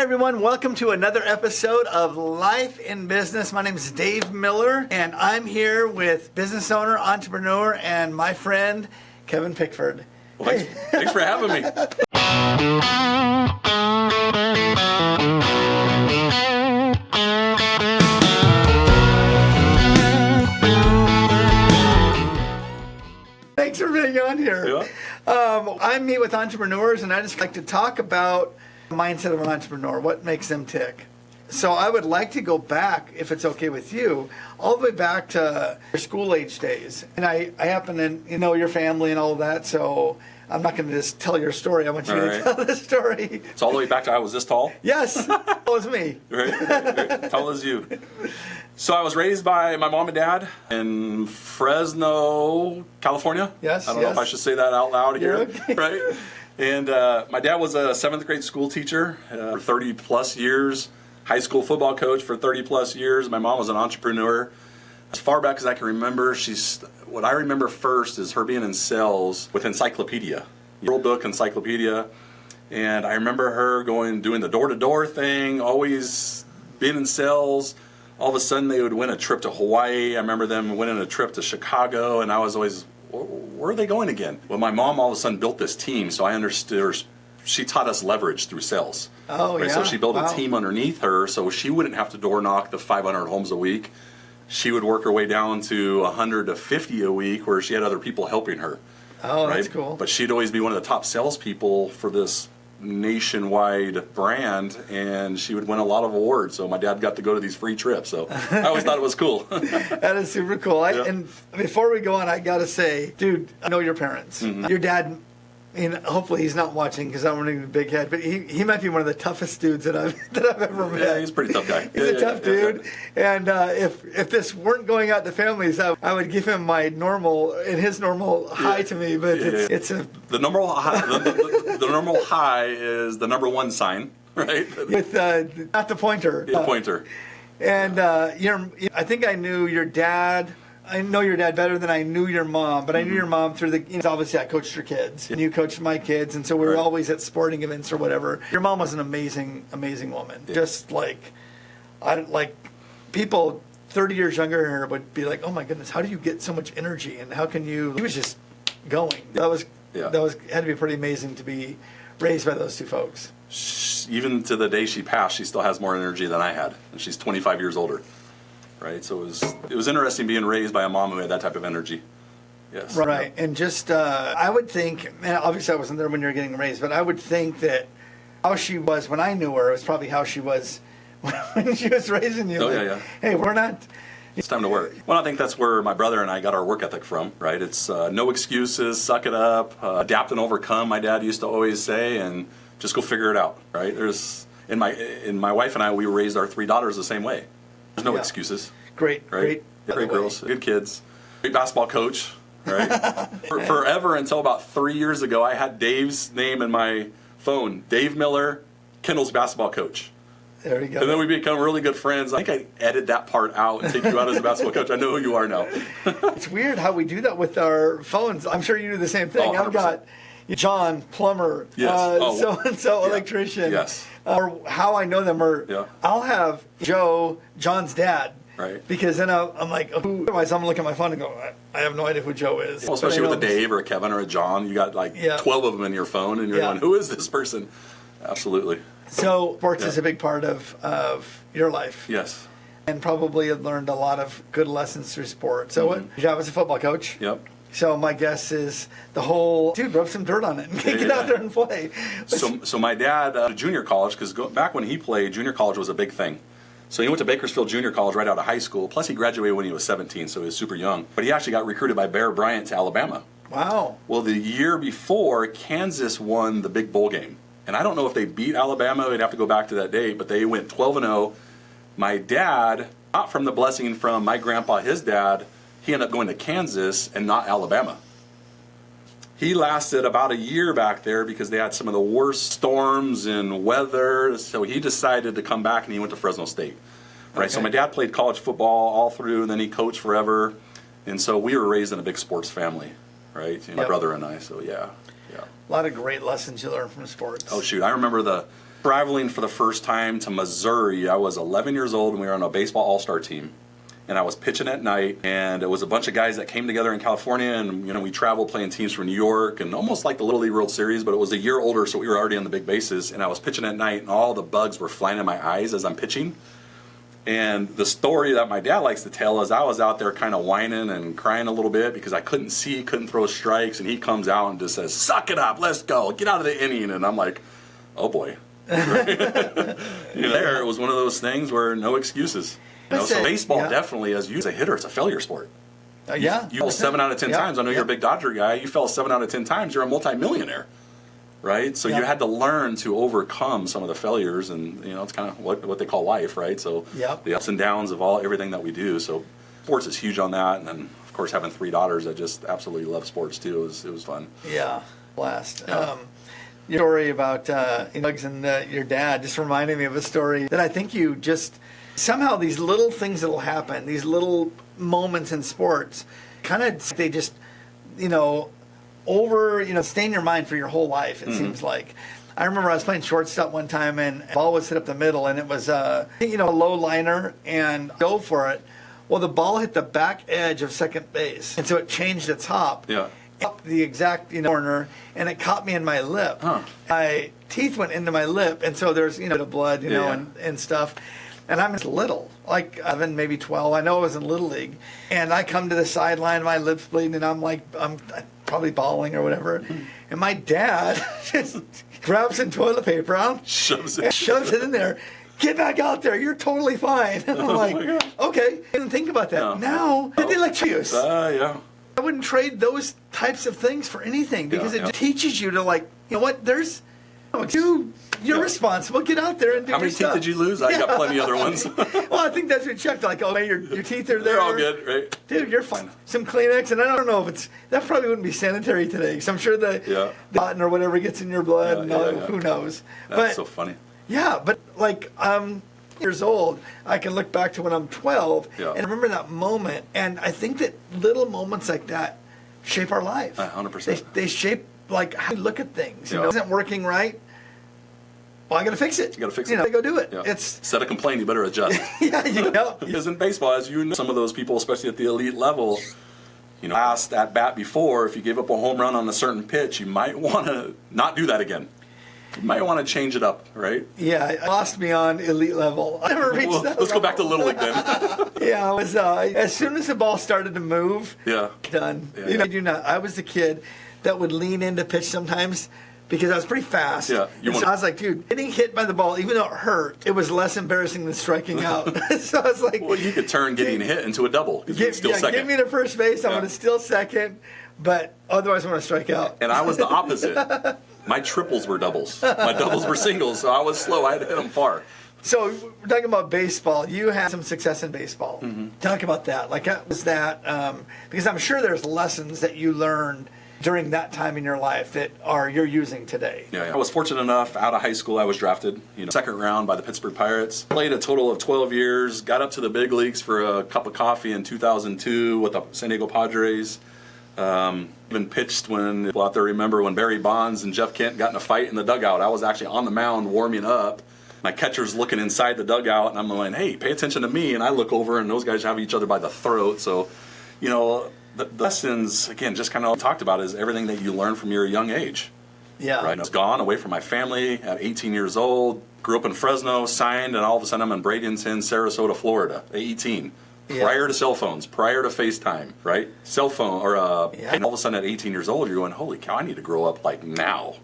everyone, welcome to another episode of Life in Business. My name is Dave Miller, and I'm here with business owner, entrepreneur, and my friend, Kevin Pickford. Well, thanks for having me. Thanks for being on here. Yeah. I meet with entrepreneurs, and I just like to talk about the mindset of an entrepreneur, what makes them tick. So I would like to go back, if it's okay with you, all the way back to your school age days. And I happen to know your family and all of that, so I'm not going to just tell your story. I want you to tell the story. It's all the way back to I was this tall? Yes, that was me. Right. Tall as you. So I was raised by my mom and dad in Fresno, California. Yes. I don't know if I should say that out loud here. Okay. Right? And my dad was a 7th grade school teacher for 30 plus years, high school football coach for 30 plus years. My mom was an entrepreneur. As far back as I can remember, what I remember first is her being in sales with Encyclopedia, World Book Encyclopedia. And I remember her doing the door-to-door thing, always being in sales. All of a sudden, they would win a trip to Hawaii. I remember them winning a trip to Chicago, and I was always, where are they going again? Well, my mom all of a sudden built this team, so I understood. She taught us leverage through sales. Oh, right? yeah. So she built a team underneath her, so she wouldn't have to door knock the 500 homes a week. She would work her way down to 100 to 50 a week, where she had other people helping her. Oh, right? That's cool. But she'd always be one of the top salespeople for this nationwide brand, and she would win a lot of awards. So my dad got to go to these free trips. So I always thought it was cool. That is super cool. And before we go on, I got to say, dude, I know your parents. Mm-hmm. Your dad, hopefully he's not watching because I'm running a big head, but he might be one of the toughest dudes that I've ever met. Yeah, he's a pretty tough guy. He's a tough dude. And if this weren't going out to families, I would give him my normal high to me. But it's the normal high. The normal high is the number one sign, right? With not the pointer. The pointer. And I think I knew your dad. I know your dad better than I knew your mom, but I knew your mom through obviously I coached your kids, and you coached my kids, and so we were always at sporting events or whatever. Your mom was an amazing, amazing woman. Yeah. Just like people 30 years younger than her would be like, oh my goodness, how do you get so much energy, and how can you? He was just going. That had to be pretty amazing to be raised by those two folks. Even to the day she passed, she still has more energy than I had, and she's 25 years older. Right, so it was interesting being raised by a mom who had that type of energy. Yes. Right, and just I would think, and obviously I wasn't there when you were getting raised, but I would think that how she was when I knew her was probably how she was when she was raising you. Oh, like, yeah. Hey, we're not. It's time to work. Well, I think that's where my brother and I got our work ethic from. Right, it's no excuses, suck it up, adapt and overcome. My dad used to always say, and just go figure it out. Right, in my wife and I, we raised our 3 daughters the same way. There's no excuses. Great girls, good kids, great basketball coach, right? Forever until about 3 years ago, I had Dave's name in my phone. Dave Miller, Kendall's basketball coach. There we go. And then we become really good friends. I think I edited that part out and take you out as a basketball coach. I know who you are now. It's weird how we do that with our phones. I'm sure you do the same thing. Oh, I've got John, plumber, so-and-so, electrician. Yes. Or how I know them, or I'll have Joe, John's dad. Right. Because then I'm like, who? Otherwise, I'm looking at my phone and go, I have no idea who Joe is. Well, especially with a Dave or a Kevin or a John, you got 12 of them in your phone, and you're going, who is this person? Absolutely. So sports is a big part of your life. Yes. And probably have learned a lot of good lessons through sport. So your job as a football coach. Yep. So my guess is the whole, rub some dirt on it and get out there and play. So my dad, junior college, because back when he played, junior college was a big thing. So he went to Bakersfield Junior College right out of high school. Plus he graduated when he was 17, so he was super young. But he actually got recruited by Bear Bryant to Alabama. Wow. Well, the year before, Kansas won the big bowl game. And I don't know if they beat Alabama. They'd have to go back to that date. But they went 12-0. My dad, not from the blessing from my grandpa, his dad, he ended up going to Kansas and not Alabama. He lasted about a year back there because they had some of the worst storms and weather. So he decided to come back, and he went to Fresno State. Right. Okay. So my dad played college football all through, and then he coached forever. And so we were raised in a big sports family, right? My brother and I. So yeah. A lot of great lessons you learn from sports. Oh shoot! I remember traveling for the first time to Missouri. I was 11 years old, and we were on a baseball all-star team. And I was pitching at night, and it was a bunch of guys that came together in California, and we traveled playing teams from New York, and almost like the Little League World Series, but it was a year older, so we were already on the big bases. And I was pitching at night, and all the bugs were flying in my eyes as I'm pitching. And the story that my dad likes to tell is I was out there kind of whining and crying a little bit because I couldn't see, couldn't throw strikes, and he comes out and just says, "Suck it up, let's go, get out of the inning." And I'm like, oh boy. There, it was one of those things where no excuses. So baseball definitely, as you as a hitter, it's a failure sport. You fell 7 out of 10 times. I know you're a big Dodger guy. You fell 7 out of 10 times. You're a multimillionaire, right? So you had to learn to overcome some of the failures, and it's kind of what they call life, right? So the ups and downs of everything that we do. So sports is huge on that, and then of course having 3 daughters that just absolutely love sports too. It was fun. Yeah, blast. Your story about bugs and your dad just reminded me of a story that I think you just. Somehow these little things that will happen, these little moments in sports, kind of they just, stay in your mind for your whole life, it seems like. I remember I was playing shortstop one time, and the ball was hit up the middle, and it was, a low liner, and go for it. Well, the ball hit the back edge of second base, and so it changed its hop. Up the exact corner, and it caught me in my lip. My teeth went into my lip, and so there's, the blood, and stuff. And I'm just little, like 11, maybe 12. I know I was in Little League. And I come to the sideline, my lips bleeding, and I'm probably bawling or whatever. And my dad just grabs some toilet paper, shoves it in there. Get back out there. You're totally fine. And I'm like, okay. I didn't think about that. Now, they let you use. I wouldn't trade those types of things for anything because it just teaches you to, you're responsible. Get out there and do How many teeth did you lose? I got plenty of other ones. Well, I think that's what checked. Your teeth are there. They're all good, right? Dude, you're fine. Some Kleenex, and I don't know if that probably wouldn't be sanitary today. So I'm sure the cotton or whatever gets in your blood, who knows. That's so funny. Yeah, but years old, I can look back to when I'm 12 and remember that moment. And I think that little moments like that shape our life. 100%. They shape how we look at things. It isn't working right. Well, I got to fix it. You got to fix it. I go do it. Instead of complaining, you better adjust. Because in baseball, as some of those people, especially at the elite level, last at bat before, if you gave up a home run on a certain pitch, you might want to not do that again. You might want to change it up, right? Yeah, it lost me on elite level. I never reached that level. Let's go back to Little League then. I was as soon as the ball started to move, done. I was the kid that would lean in to pitch sometimes because I was pretty fast. So I was like, dude, getting hit by the ball, even though it hurt, it was less embarrassing than striking out. So I was like, well, you could turn getting hit into a double. Still second. Give me to first base. I'm going to steal second, but otherwise I'm going to strike out. And I was the opposite. My triples were doubles. My doubles were singles, so I was slow. I had to hit them far. So we're talking about baseball. You had some success in baseball. Talk about that. What was that? Because I'm sure there's lessons that you learned during that time in your life that you're using today. I was fortunate enough, out of high school, I was drafted, second round by the Pittsburgh Pirates. Played a total of 12 years, got up to the big leagues for a cup of coffee in 2002 with the San Diego Padres. Even pitched when people out there remember when Barry Bonds and Jeff Kent got in a fight in the dugout. I was actually on the mound warming up. My catcher's looking inside the dugout, and I'm going, hey, pay attention to me. And I look over, and those guys have each other by the throat. So, the lessons, again, just kind of talked about is everything that you learn from your young age. Right? I was gone, away from my family at 18 years old. Grew up in Fresno, signed, and all of a sudden I'm in Bradenton, Sarasota, Florida, at 18. Prior to cell phones, prior to FaceTime, right? Cell phone, and all of a sudden at 18 years old, you're going, holy cow, I need to grow up now.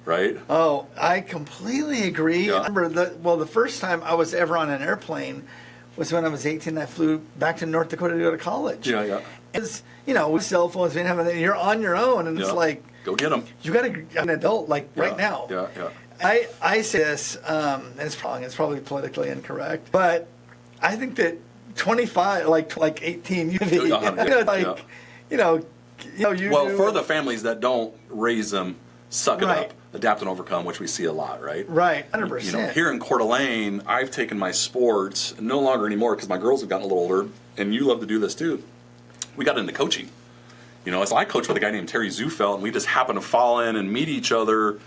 Right? Oh, I completely agree. I remember the first time I was ever on an airplane was when I was 18. I flew back to North Dakota to go to college. It's, with cell phones, you're on your own, and it's like, go get them. You got to be an adult, right now. I say this, and it's probably politically incorrect, but I think that 25, like 18, for the families that don't raise them, suck it up, adapt and overcome, which we see a lot, right? Right, 100%. Here in Coeur d'Alene, I've taken my sports, no longer anymore because my girls have gotten a little older, and you love to do this too. We got into coaching. So I coach with a guy named Terry Zufelt, and we just happen to fall in and meet each other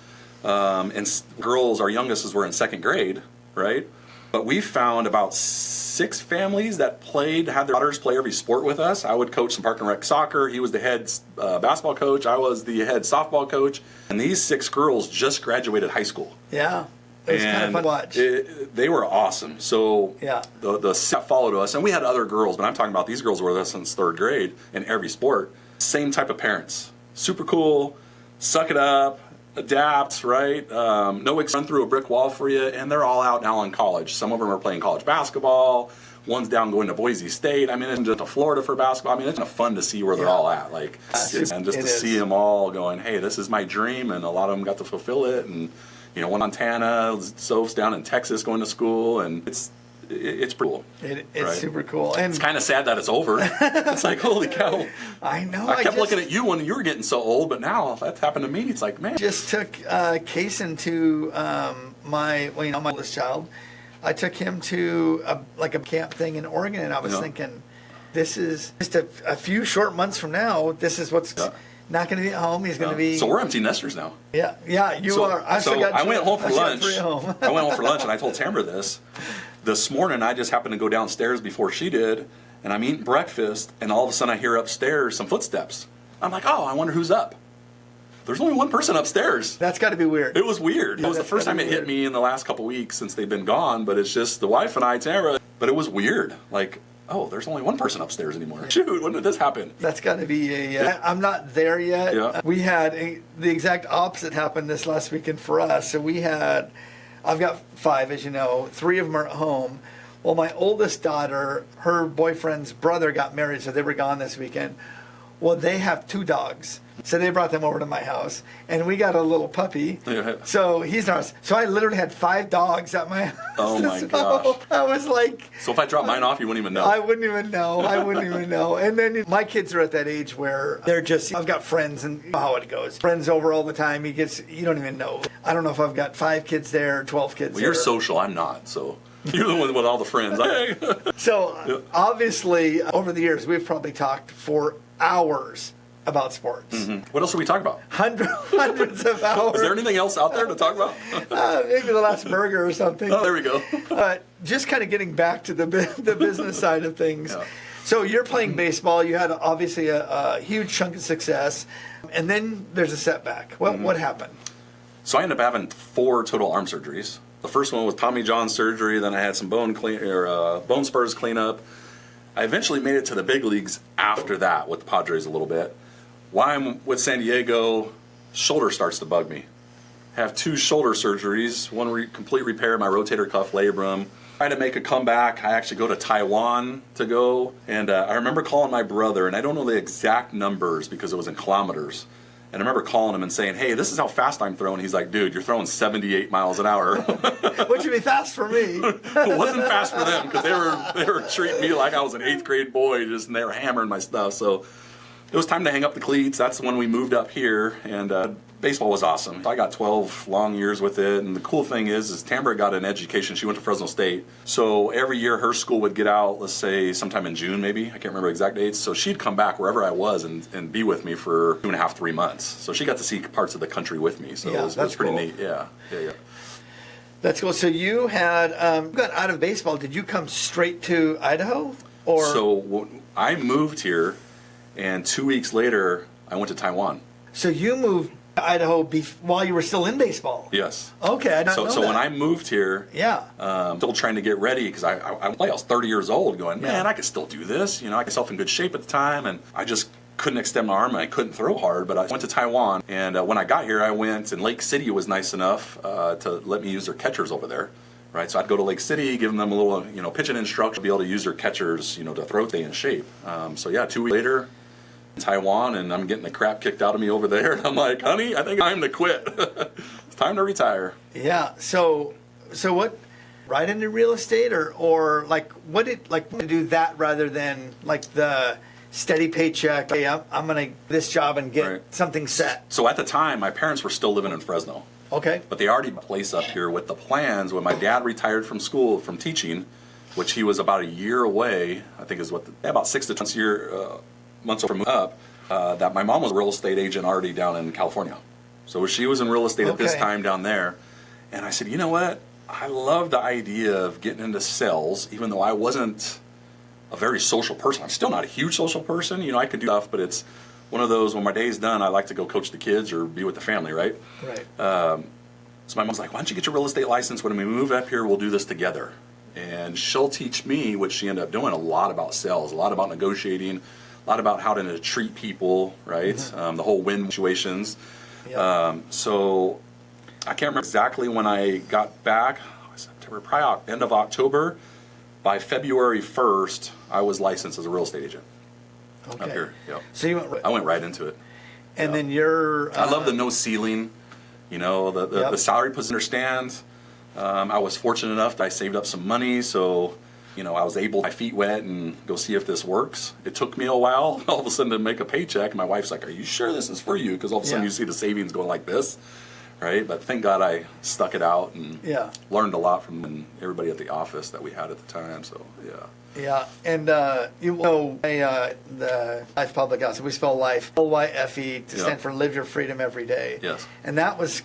Girls, our youngest were in second grade, right? But we found about 6 families that had their daughters play every sport with us. I would coach some park and rec soccer. He was the head basketball coach. I was the head softball coach. And these 6 girls just graduated high school. Yeah. It was kind of fun to watch. They were awesome. So yeah. the set followed us, and we had other girls, but I'm talking about these girls were with us since 3rd grade in every sport. Same type of parents. Super cool, suck it up, adapt, right? No run through a brick wall for you, and they're all out now in college. Some of them are playing college basketball. One's down going to Boise State. I mean, it's just to Florida for basketball. I mean, it's kind of fun to see where they're all at. Like, and just to see them all going, hey, this is my dream, and a lot of them got to fulfill it. And you know, one in Montana, Soph's down in Texas going to school, and it's pretty cool. It's right? super cool. And it's kind of sad that it's over. It's like, holy cow. I know. I kept looking at you when you were getting so old, but now that's happened to me. It's like, man. Just took Kaysen to my oldest child. I took him to a camp thing in Oregon, and I was thinking, this is just a few short months from now. This is what's not going to be at home. He's going to be. So we're empty nesters now. Yeah, you are. I went home for lunch. I went home for lunch, and I told Tamara this. This morning, I just happened to go downstairs before she did, and I'm eating breakfast, and all of a sudden I hear upstairs some footsteps. I'm like, oh, I wonder who's up. There's only one person upstairs. That's got to be weird. It was weird. It was the first time it hit me in the last couple weeks since they've been gone, but it's just the wife and I, Tamara. But it was weird. Like, oh, there's only one person upstairs anymore. Shoot, when did this happen? That's got to be I'm not there yet. Yeah. We had the exact opposite happen this last weekend for us. So I've got 5, as you know. 3 of them are at home. Well, my oldest daughter, her boyfriend's brother got married, so they were gone this weekend. Well, they have 2 dogs. So they brought them over to my house, and we got a little puppy. Yeah. So he's ours. So I literally had 5 dogs at my house. Oh my gosh. I was like. So if I drop mine off, you wouldn't even know. I wouldn't even know. And then my kids are at that age where they're just. I've got friends, and you know how it goes. Friends over all the time. You don't even know. I don't know if I've got 5 kids there, 12 kids. Well, you're social. I'm not. So. You're the one with all the friends. So obviously, over the years, we've probably talked for hours about sports. Mm-hmm. What else did we talk about? Hundreds of hours. Is there anything else out there to talk about? Maybe the last burger or something. Oh, there we go. Just kind of getting back to the business side of things. Yeah. So you're playing baseball. You had obviously a huge chunk of success, and then there's a setback. What happened? So I ended up having 4 total arm surgeries. The first one was Tommy John surgery. Then I had some bone spurs cleanup. I eventually made it to the big leagues after that with the Padres a little bit. While I'm with San Diego, shoulder starts to bug me. I have 2 shoulder surgeries, one complete repair of my rotator cuff labrum. I had to make a comeback. I actually go to Taiwan to go, and I remember calling my brother, and I don't know the exact numbers because it was in kilometers. And I remember calling him and saying, hey, this is how fast I'm throwing. He's like, dude, you're throwing 78 miles an hour. Which would be fast for me. It wasn't fast for them because they were treating me like I was an 8th grade boy, and they were hammering my stuff. So it was time to hang up the cleats. That's when we moved up here, and baseball was awesome. I got 12 long years with it, and the cool thing is Tamara got an education. She went to Fresno State, so every year her school would get out, let's say sometime in June maybe, I can't remember exact dates, so she'd come back wherever I was and be with me for 2.5, 3 months. So she got to see parts of the country with me, so it was pretty cool. Neat. Yeah. That's cool. So you had, you got out of baseball. Did you come straight to Idaho? So I moved here, and 2 weeks later, I went to Taiwan. So you moved to Idaho while you were still in baseball? Yes. Okay, I didn't know So that. when I moved here, still trying to get ready because I was 30 years old going, man, I could still do this. You know, I got myself in good shape at the time, and I just couldn't extend my arm, and I couldn't throw hard, but I went to Taiwan, and when I got here, I went, and Lake City was nice enough to let me use their catchers over there. Right, so I'd go to Lake City, give them a little, pitching instruction, be able to use their catchers, to throw, stay in shape. 2 weeks later, in Taiwan, and I'm getting the crap kicked out of me over there, and I'm like, honey, I think it's time to quit. It's time to retire. Yeah. So what? Right into real estate, or like what did to do that rather than like the steady paycheck? Hey, I'm gonna this job and get something set. So at the time, my parents were still living in Fresno. Okay. But they already had a place up here with the plans when my dad retired from school, from teaching, which he was about a year away, I think is about 6 to 10 months from up, that my mom was a real estate agent already down in California. So she was in real estate at this Okay. time down there. And I said, you know what? I love the idea of getting into sales, even though I wasn't a very social person. I'm still not a huge social person. You know, I could do stuff, but it's one of those, when my day's done, I like to go coach the kids or be with the family, right? Right. So my mom's like, why don't you get your real estate license? When we move up here, we'll do this together. And she'll teach me, which she ended up doing, a lot about sales, a lot about negotiating, a lot about how to treat people, right? The whole win situations. Yep. So I can't remember exactly when I got back. September, probably end of October. By February 1st, I was licensed as a real estate agent up Okay. here. Yep. So you went, I went right into it. and then you're. I love the no ceiling. You know, Yep. the salary position understand. I was fortunate enough that I saved up some money, so you know I was able to get my feet wet and go see if this works. It took me a while, all of a sudden, to make a paycheck. And my wife's like, "Are you sure this is for you?" Because all of a sudden Yeah. you see the savings going like this, right? But thank God I stuck it out and Yeah. learned a lot from everybody at the office that we had at the time. So yeah. Yeah, and you know, the Life Public House, we spell life, L-Y-F-E, to Yeah. stand for Live Your Freedom Every Day. Yes. And that was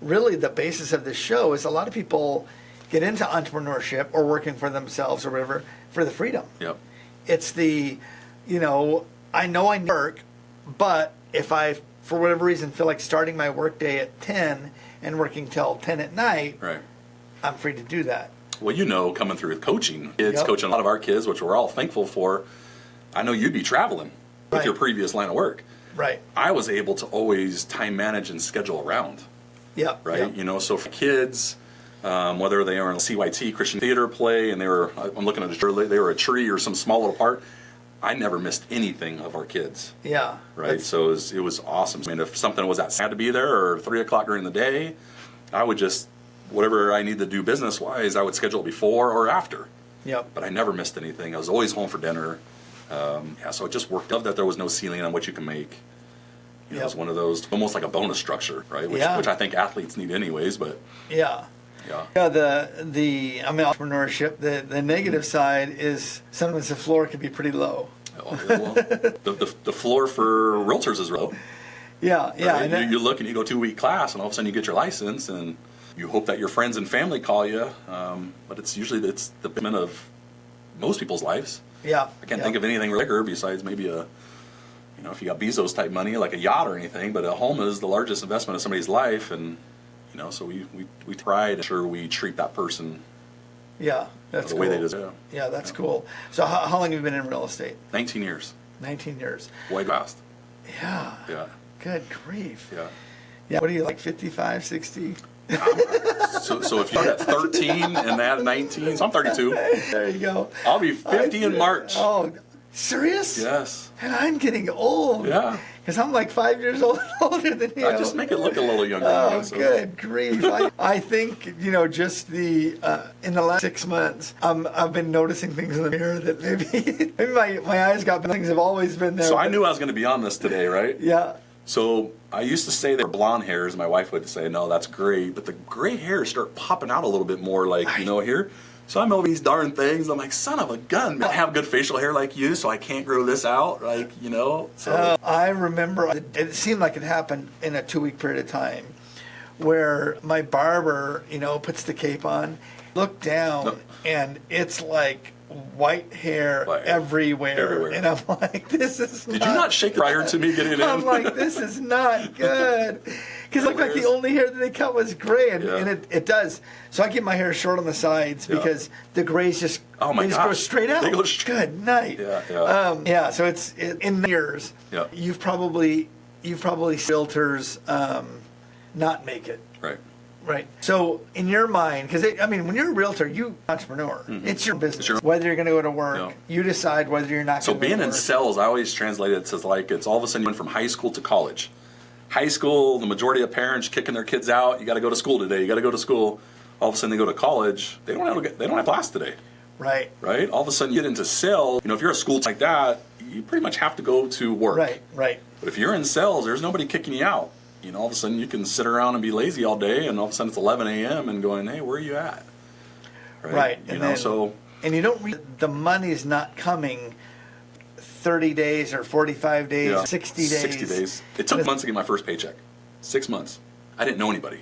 really the basis of this show, is a lot of people get into entrepreneurship or working for themselves or whatever for the freedom. Yep. It's the, you know I work, but if I, for whatever reason, feel like starting my workday at 10 and working till 10 at night, Right. I'm free to do that. Well, you know, coming through with coaching, kids, Yep. coaching a lot of our kids, which we're all thankful for. I know you'd be traveling with Right. your previous line of work. Right. I was able to always time manage and schedule around, Yep. right? Yep. You know, so for kids, whether they are in a CYT Christian theater play and I'm looking at they were a tree or some small little part, I never missed anything of our kids, Yeah. right? That's- So it was awesome. I mean, if something was that sad to be there or 3 o'clock during the day, I would just, whatever I need to do business wise, I would schedule it before or after. Yep. But I never missed anything. I was always home for dinner. Yeah, so it just worked out that there was no ceiling on what you can make. You know, Yep. it's one of those, almost like a bonus structure, right? Yeah. Which I think athletes need anyways, but Yeah. yeah. Yeah, I mean, entrepreneurship, the negative side is sometimes the floor can be pretty low. Well, the floor for realtors is low. Yeah, yeah. Right? And that- You look and you go 2-week class, and all of a sudden you get your license, and you hope that your friends and family call you. But it's usually the payment of most people's lives. yeah. I can't think of anything bigger besides maybe if you got Bezos type money, like a yacht or anything. But a home is the largest investment of somebody's life, and so we try to ensure we treat that person Yeah, that's the cool. way they deserve. Yeah, that's cool. So how long have you been in real estate? 19 years, 19 years. way fast. Yeah. Yeah, Good grief. yeah. Yeah. What are you, like 55, 60? So if you're at 13 and add 19, so I'm 32. There you go. I'll be 50 in March. Oh, serious? Yes. And I'm getting old. Yeah. Because I'm like 5 years older than you. I just make it look a little younger. Oh, so. good grief. I think, just in the last 6 months, I've been noticing things in the mirror that maybe my eyes got, but things have always been there. So I knew I was going to be on this today, right? Yeah. So I used to say they're blonde hairs. My wife would say, no, that's gray. But the gray hairs start popping out a little bit more, like, here. So I'm over these darn things. I'm like, son of a gun. I have good facial hair like you, so I can't grow this out, So I remember it seemed like it happened in a 2-week period of time where my barber, puts the cape on, look down, and it's like white hair everywhere. And I'm like, this is Did you not shake prior to me getting in? I'm like, this is not good. Because it looked like the only hair that they cut was gray, and it does. So I keep my hair short on the sides because the grays just, they just go straight out. They go straight. Good night. Yeah. So it's in years. Yeah. You've probably realtors not make it. Right. Right. So in your mind, because when you're a realtor, you're an entrepreneur. It's your business. Whether you're going to go to work, you decide whether you're not So going to go to work. being in sales, I always translate it to like it's all of a sudden you went from high school to college. High school, the majority of parents kicking their kids out. You got to go to school today. You got to go to school. All of a sudden they go to college. They don't have class today. Right. Right. All of a sudden you get into sales. If you're a school like that, you pretty much have to go to work. Right. But if you're in sales, there's nobody kicking you out. All of a sudden you can sit around and be lazy all day, and all of a sudden it's 11 a.m. and going, hey, where are you at? Right. And you don't the money's not coming 30 days or 45 days, 60 days. 60 days. It took months to get my first paycheck. 6 months. I didn't know anybody,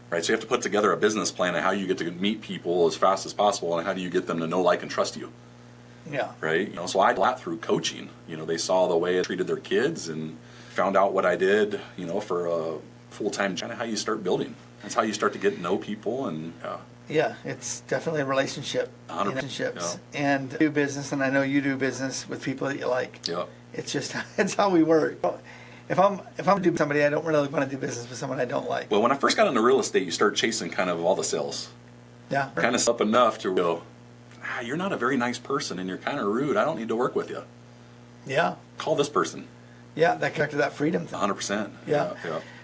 right? So you have to put together a business plan of how you get to meet people as fast as possible, and how do you get them to know, like, and trust you. Yeah. Right? So I got through coaching. They saw the way I treated their kids and found out what I did, for a full-time job. How you start building. That's how you start to get to know people. And yeah, it's definitely a relationship. 100%, Relationships. Yeah. And do business, and I know you do business with people that you like. Yeah. It's just, it's how we work. If I'm do with somebody, I don't really want to do business with someone I don't like. Well, when I first got into real estate, you start chasing kind of all the sales. Yeah. Kind of up enough to go, you're not a very nice person and you're kind of rude. I don't need to work with you. Yeah. Call this person. Yeah, that connected to that freedom thing. 100%. Yeah.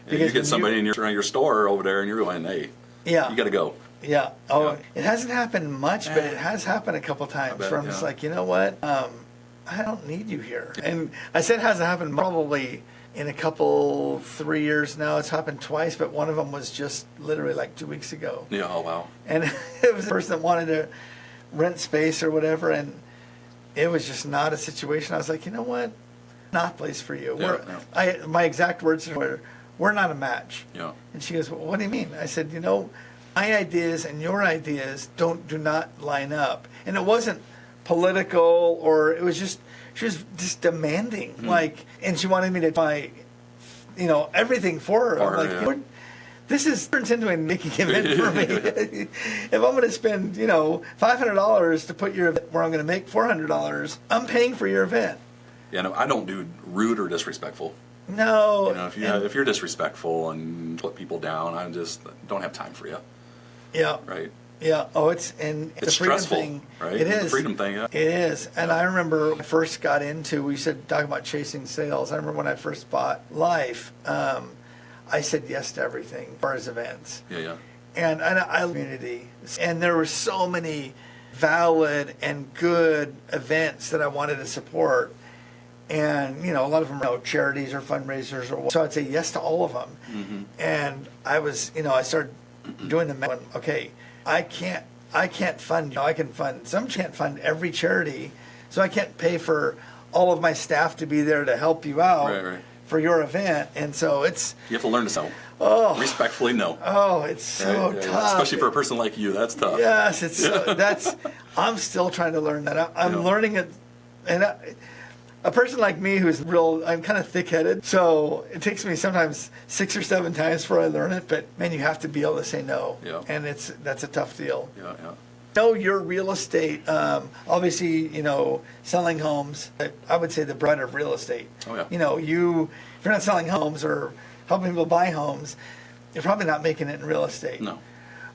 You get somebody in your store over there and you're going, hey, yeah, you got to go. Yeah. Oh, yeah. It hasn't happened much, but it has happened a couple times where I'm just like, you know what? I don't need you here. And I said it hasn't happened probably in a couple, 3 years now. It's happened twice, but one of them was just literally like 2 weeks ago. Yeah, oh, wow. And it was a person that wanted to rent space or whatever, and it was just not a situation. I was like, you know what? Not a place for you. Yeah. My exact words were, we're not a match. Yeah. And she goes, well, what do you mean? I said, my ideas and your ideas do not line up. And it wasn't political, or it was just, she was just demanding, and she wanted me to buy, everything for her. I'm like, this turns into a making event for me. If I'm going to spend, $500 to put your event where I'm going to make $400, I'm paying for your event. Yeah, no, I don't do rude or disrespectful. No. If you're disrespectful and put people down, I just don't have time for you. Yeah. Right. Yeah. Oh, it's stressful, thing, right? It is. The freedom thing, yeah. It is. And I remember when I first got into, we said, talking about chasing sales. I remember when I first bought Life, I said yes to everything as far as events. Yeah. And I community. And there were so many valid and good events that I wanted to support. And, a lot of them are charities or fundraisers. So I'd say yes to all of them. Mm-hmm. And I was, I started doing them. Okay, I can't fund, I can fund, some can't fund every charity. So I can't pay for all of my staff to be there to help you out for your event. And so you have to learn to sell. Respectfully, no. Oh, it's so tough. Especially for a person like you, that's tough. Yes, I'm still trying to learn that. I'm learning it. And a person like me I'm kind of thick-headed, so it takes me sometimes 6 or 7 times before I learn it, but man, you have to be able to say no. Yeah. And that's a tough deal. Yeah. Your real estate, obviously, selling homes, I would say the bread of real estate. Oh, yeah. If you're not selling homes or helping people buy homes, you're probably not making it in real estate. No.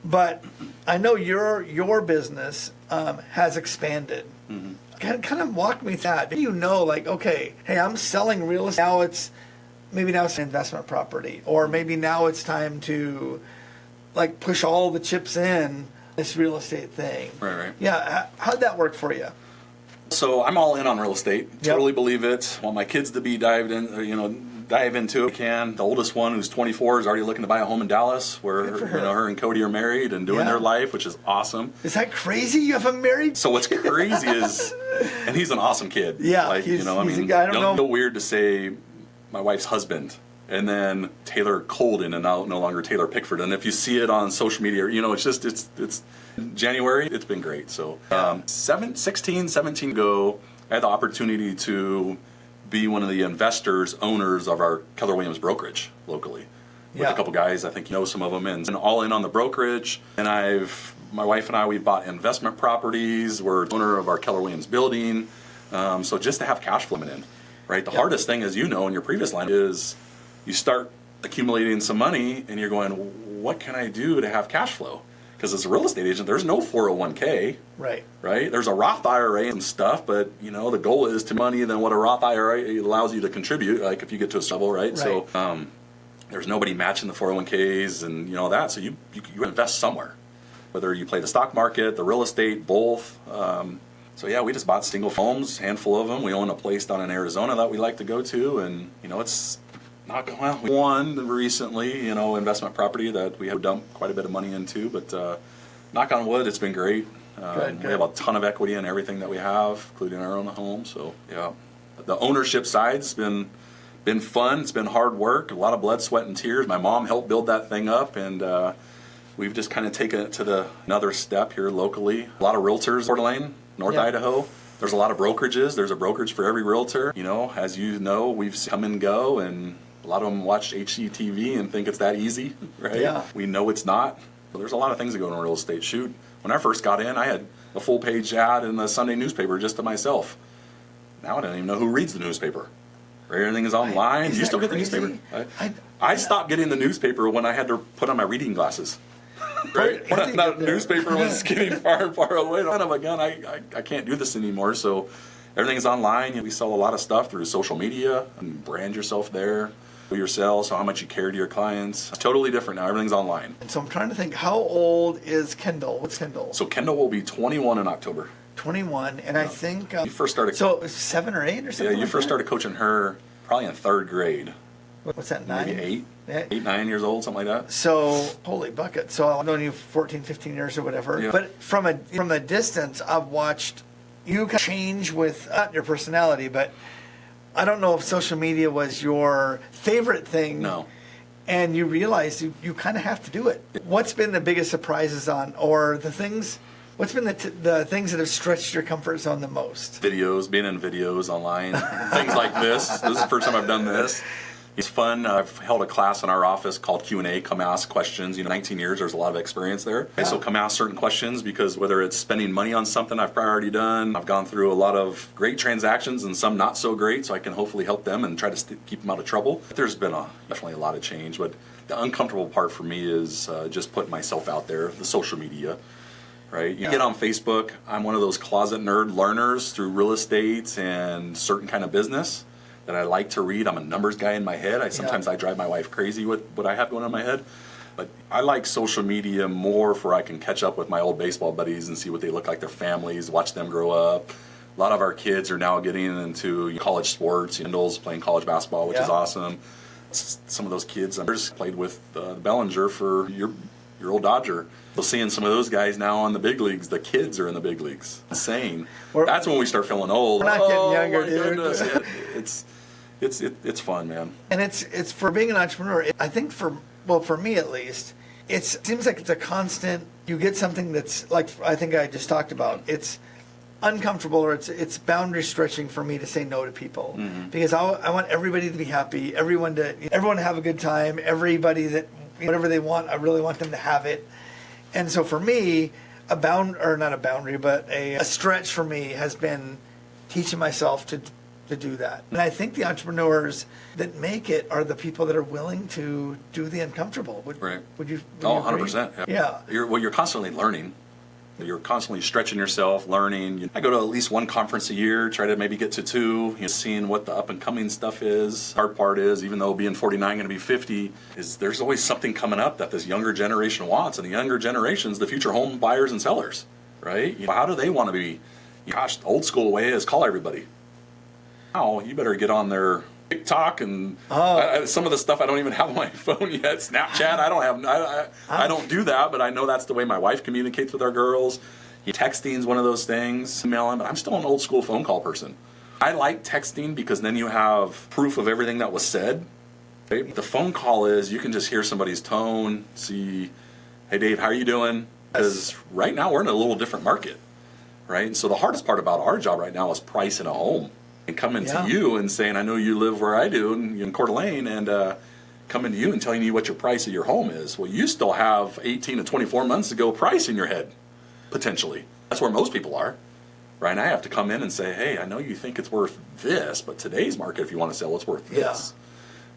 But I know your business has expanded. Mm-hmm. Kind of walk me through that. Okay, hey, I'm selling real estate. Now it's an investment property, or maybe now it's time to push all the chips in this real estate thing. Right. Yeah, how'd that work for you? So I'm all in on real estate. Totally believe it. Want my kids to be dive into it. The oldest one, who's 24, is already looking to buy a home in Dallas, where her and Cody are married and doing their life, which is awesome. Is that crazy? You have a married? So what's crazy is, and he's an awesome kid. Yeah, he's a guy. I don't know. Weird to say my wife's husband, and then Taylor Colden, and now no longer Taylor Pickford. And if you see it on social media, it's January. It's been great. So 17 ago, I had the opportunity to be one of the owners of our Keller Williams brokerage locally, with a couple guys. I think you know some of them, and all in on the brokerage. And my wife and I, we've bought investment properties. We're owner of our Keller Williams building. So just to have cash flow in, right? The hardest thing, as you know in your previous line, is you start accumulating some money and you're going, what can I do to have cash flow? Because as a real estate agent, there's no 401k. Right. There's a Roth IRA and stuff, but the goal is to money than what a Roth IRA allows you to contribute, like if you get to a level, right? So there's nobody matching the 401ks and that. So you invest somewhere, whether you play the stock market, the real estate, both. So we just bought single homes, handful of them. We own a place down in Arizona that we like to go to, and it's not going well. We won recently, investment property that we have dumped quite a bit of money into, but knock on wood, it's been great. Good. We have a ton of equity in everything that we have, including our own home. So the ownership side's been been fun. It's been hard work, a lot of blood, sweat, and tears. My mom helped build that thing up, and we've just kind of taken it to another step here locally. A lot of realtors, Coeur d'Alene, North Idaho. There's a lot of brokerages. There's a brokerage for every realtor. You know, as you know, we've come and go, and a lot of them watch HGTV and think it's that easy, right? Yeah. We know it's not. But there's a lot of things that go into real estate. Shoot, when I first got in, I had a full-page ad in the Sunday newspaper just to myself. Now I don't even know who reads the newspaper. Everything is online. You still get the newspaper? I stopped getting the newspaper when I had to put on my reading glasses. Right? When that newspaper was getting far and far away. I'm like, I can't do this anymore. So everything's online. We sell a lot of stuff through social media and brand yourself there. Yourself, so how much you care to your clients. It's totally different now. Everything's online. And so I'm trying to think, how old is Kendall? What's Kendall? So Kendall will be 21 in October. 21, and I think you first started. So 7 or 8 or something. Yeah, you first started coaching her probably in 3rd grade. What's that? 9? Maybe 8, 9 years old, something like that. So holy bucket. So I've known you 14, 15 years or whatever. Yeah. But from a distance, I've watched you change with not your personality, but I don't know if social media was your favorite thing. No. And you realize you kind of have to do it. What's been the biggest surprises or the things? What's been the things that have stretched your comfort zone the most? Videos, being in videos online, things like this. This is the first time I've done this. It's fun. I've held a class in our office called Q&A, come ask questions. 19 years, there's a lot of experience there. Yeah. So come ask certain questions, because whether it's spending money on something I've probably already done, I've gone through a lot of great transactions and some not so great, so I can hopefully help them and try to keep them out of trouble. There's been definitely a lot of change, but the uncomfortable part for me is just putting myself out there, the social media. Right? You get on Facebook, I'm one of those closet nerd learners through real estate and certain kind of business that I like to read. I'm a numbers guy in my head. Sometimes I drive my wife crazy with what I have going on in my head. But I like social media more for I can catch up with my old baseball buddies and see what they look like, their families, watch them grow up. A lot of our kids are now getting into college sports, playing college basketball, which is awesome. Some of those kids played with Bellinger for your old Dodger. We're seeing some of those guys now on the big leagues. The kids are in the big leagues. Insane. That's when we start feeling old. We're not getting younger, dude. Goodness. It's fun, man. And it's for being an entrepreneur. I think for me at least, it seems like it's a constant. You get something that's like I think I just talked about. It's uncomfortable, or it's boundary stretching for me to say no to people, because I want everybody to be happy, everyone to have a good time, everybody that whatever they want, I really want them to have it. And so for me, a stretch for me has been teaching myself to do that. And I think the entrepreneurs that make it are the people that are willing to do the uncomfortable. Right. Would you 100%. Yeah. You're constantly learning. You're constantly stretching yourself, learning. I go to at least one conference a year, try to maybe get to 2, seeing what the up-and-coming stuff is. Hard part is, even though being 49 going to be 50, is there's always something coming up that this younger generation wants, and the younger generation's the future home buyers and sellers, right? How do they want to be? Gosh, the old school way is call everybody. Now, you better get on their TikTok and some of the stuff I don't even have on my phone yet. Snapchat, I don't do that, but I know that's the way my wife communicates with our girls. Texting is one of those things. Emailing, but I'm still an old school phone call person. I like texting because then you have proof of everything that was said. Right? The phone call is you can just hear somebody's tone, see, hey Dave, how are you doing? Because right now we're in a little different market, right? And so the hardest part about our job right now is pricing a home. And coming to you and saying, I know you live where I do in Coeur d'Alene, and coming to you and telling you what your price of your home is. Well, you still have 18 to 24 months to go price in your head, potentially. That's where most people are, right? And I have to come in and say, hey, I know you think it's worth this, but today's market, if you want to sell, it's worth this,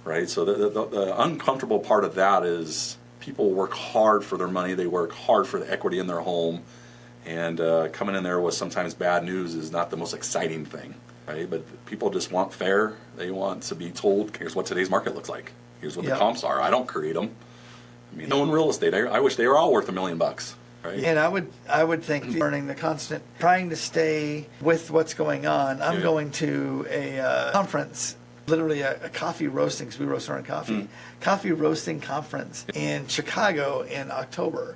right? So the uncomfortable part of that is people work hard for their money. They work hard for the equity in their home. And coming in there with sometimes bad news is not the most exciting thing. Right? But people just want fair. They want to be told, here's what today's market looks like. Here's what the comps are. I don't create them. I mean, no in real estate. I wish they were all worth $1 million. Right? And I would think learning the constant, trying to stay with what's going on. I'm going to a conference, literally a coffee roasting, because we roast our own coffee, coffee roasting conference in Chicago in October.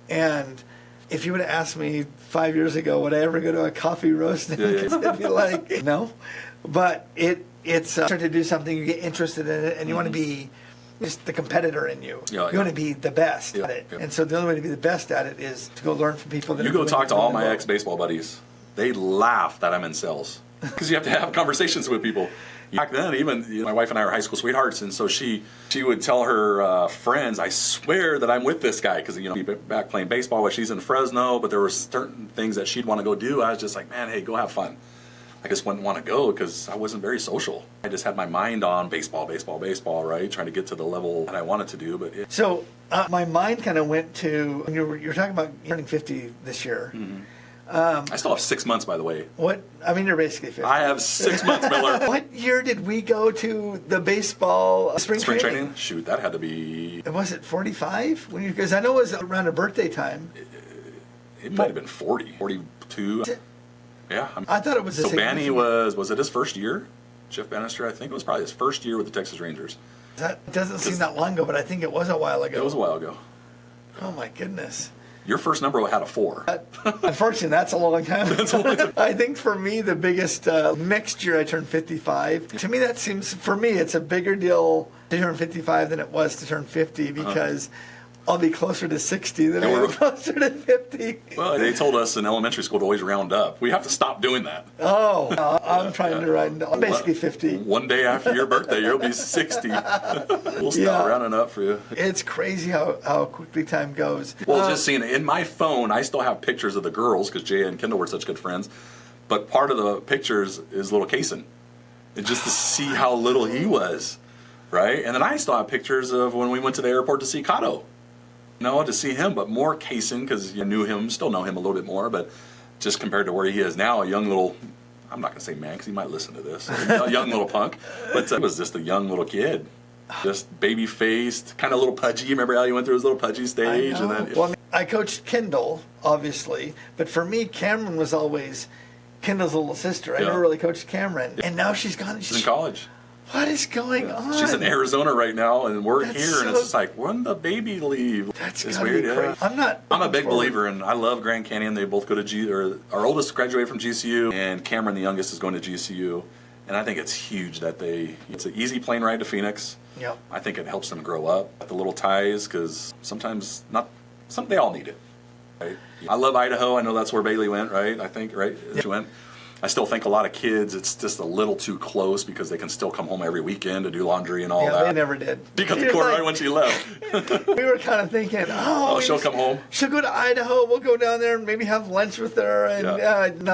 And if you would have asked me 5 years ago, would I ever go to a coffee roasting? I'd be like, no. But it's start to do something, you get interested in it, and you want to be just the competitor in you. You want to be the best at it. And so the only way to be the best at it is to go learn from people that You are go doing talk it to all my well. ex-baseball buddies. They laugh that I'm in sales because you have to have conversations with people. Back then, even my wife and I are high school sweethearts, and so she would tell her friends, "I swear that I'm with this guy," because he'd be back playing baseball while she's in Fresno. But there were certain things that she'd want to go do. I was just like, "Man, hey, go have fun." I just wouldn't want to go because I wasn't very social. I just had my mind on baseball, right? Trying to get to the level that I wanted to do. But So my mind kind of went to, when you're talking about turning 50 this year. I still have 6 months, by the way. You're basically 50. I have 6 months, Miller. What year did we go to the baseball spring training? Shoot, that had to be. Was it 45? Because I know it was around a birthday time. It might have been 40, 42. Yeah. I thought it was. So Banny was it his first year? Jeff Bannister, I think it was probably his first year with the Texas Rangers. That doesn't seem that long ago, but I think it was a while ago. It was a while ago. Oh my goodness. Your first number had a 4. Unfortunately, that's a long time. I think for me, the biggest, next year I turn 55. To me, that seems, for me, it's a bigger deal to turn 55 than it was to turn 50 because I'll be closer to 60 than I am closer to 50. Well, they told us in elementary school to always round up. We have to stop doing that. Oh, I'm trying to round up. I'm basically 50. One day after your birthday, you'll be 60. We'll stop rounding up for you. It's crazy how quickly time goes. Well, just seeing it in my phone, I still have pictures of the girls because Jay and Kendall were such good friends. But part of the pictures is little Kaysen. And just to see how little he was, right? And then I still have pictures of when we went to the airport to see Kato. To see him, but more Kaysen because you knew him, still know him a little bit more, but just compared to where he is now, a young little, I'm not going to say man because he might listen to this, a young little punk, but it was just a young little kid, just baby-faced, kind of little pudgy. Remember how he went through his little pudgy stage? I know. And then, Well, I coached Kendall, obviously, but for me, Cameron was always Kendall's little sister. I never really coached Cameron, and now she's gone. She's in college. What is going on? She's in Arizona right now, and we're here, and it's just like, when the baby leave? That's it's weird. Crazy. I'm a big believer, and I love Grand Canyon. They both go to our oldest graduated from GCU, and Cameron, the youngest, is going to GCU. And I think it's huge that it's an easy plane ride to Phoenix. Yep. I think it helps them grow up. The little ties, because they all need it. Right? I love Idaho. I know that's where Bailey went, right? I think, right? She went. I still think a lot of kids, it's just a little too close because they can still come home every weekend to do laundry and all that. They never did. She cut the cord right when she left. We were kind of thinking, she'll come home. She'll go to Idaho. We'll go down there and maybe have lunch with her. And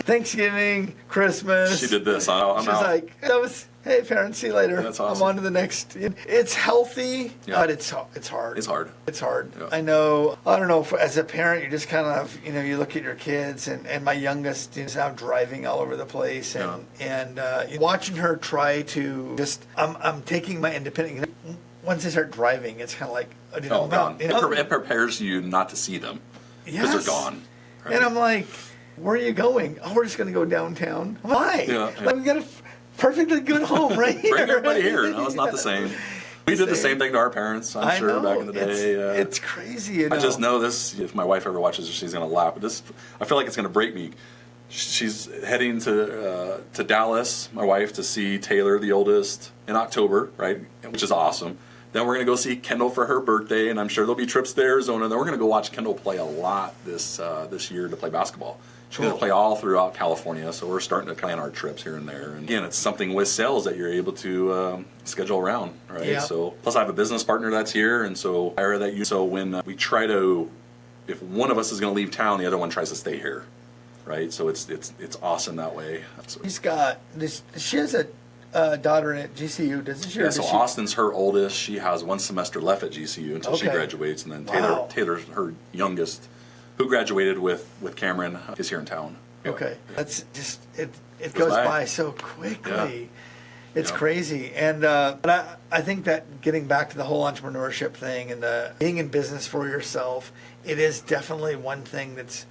Thanksgiving, Christmas. She did this. She's like, hey, parents, see you later. That's awesome. I'm on to the next. It's healthy, but it's hard. It's hard. It's hard. Yeah. I know. I don't know. As a parent, you just kind of, you look at your kids, and my youngest is now driving all over the place, and watching her try to just. I'm taking my independent. Once they start driving, it's kind of like, gone. It prepares you not to see them because they're gone. Right? And I'm like, where are you going? Oh, we're just going to go downtown. Why? We got a perfectly good home right here. Bring everybody here. No, it's not the same. We did the same thing to our parents, I'm sure, back in the day. It's crazy. I just know this. If my wife ever watches this, she's going to laugh. But I feel like it's going to break me. She's heading to Dallas, my wife, to see Taylor, the oldest, in October, right? Which is awesome. Then we're going to go see Kendall for her birthday, and I'm sure there'll be trips to Arizona. Then we're going to go watch Kendall play a lot this year to play basketball. She's going to play all throughout California, so we're starting to plan our trips here and there. And again, it's something with sales that you're able to schedule around, right? Yeah. So plus I have a business partner that's here, and so when we try to, if one of us is going to leave town, the other one tries to stay here, right? So it's awesome that way. She has a daughter at GCU, doesn't she? Yeah, so Austin's her oldest. She has one semester left at GCU until she graduates, and then Taylor's her youngest, who graduated with Cameron, is here in town. Okay, that's just it goes by so quickly. Yeah. It's crazy, and but I think that getting back to the whole entrepreneurship thing and being in business for yourself, it is definitely one thing that's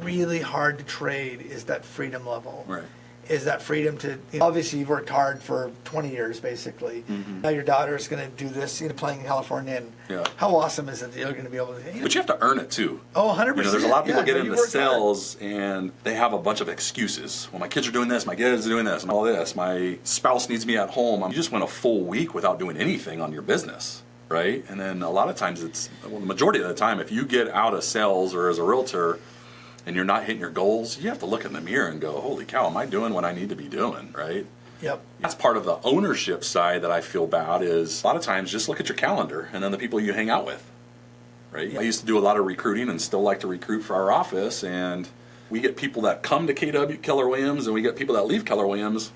really hard to trade is that freedom level. Right. is that freedom to, obviously you've worked hard for 20 years basically. Now your daughter's going to do this, playing in California, and how awesome is it that you're going to be able to, But you have to earn it too. Oh, 100%. There's a lot of people get into sales and they have a bunch of excuses. Well, my kids are doing this, my kids are doing this, and all this. My spouse needs me at home. You just went a full week without doing anything on your business, right? And then a lot of times the majority of the time, if you get out of sales or as a realtor and you're not hitting your goals, you have to look in the mirror and go, holy cow, am I doing what I need to be doing, right? Yep. That's part of the ownership side that I feel bad is a lot of times just look at your calendar and then the people you hang out with, right? Yep. I used to do a lot of recruiting and still like to recruit for our office, and we get people that come to KW Keller Williams and we get people that leave Keller Williams,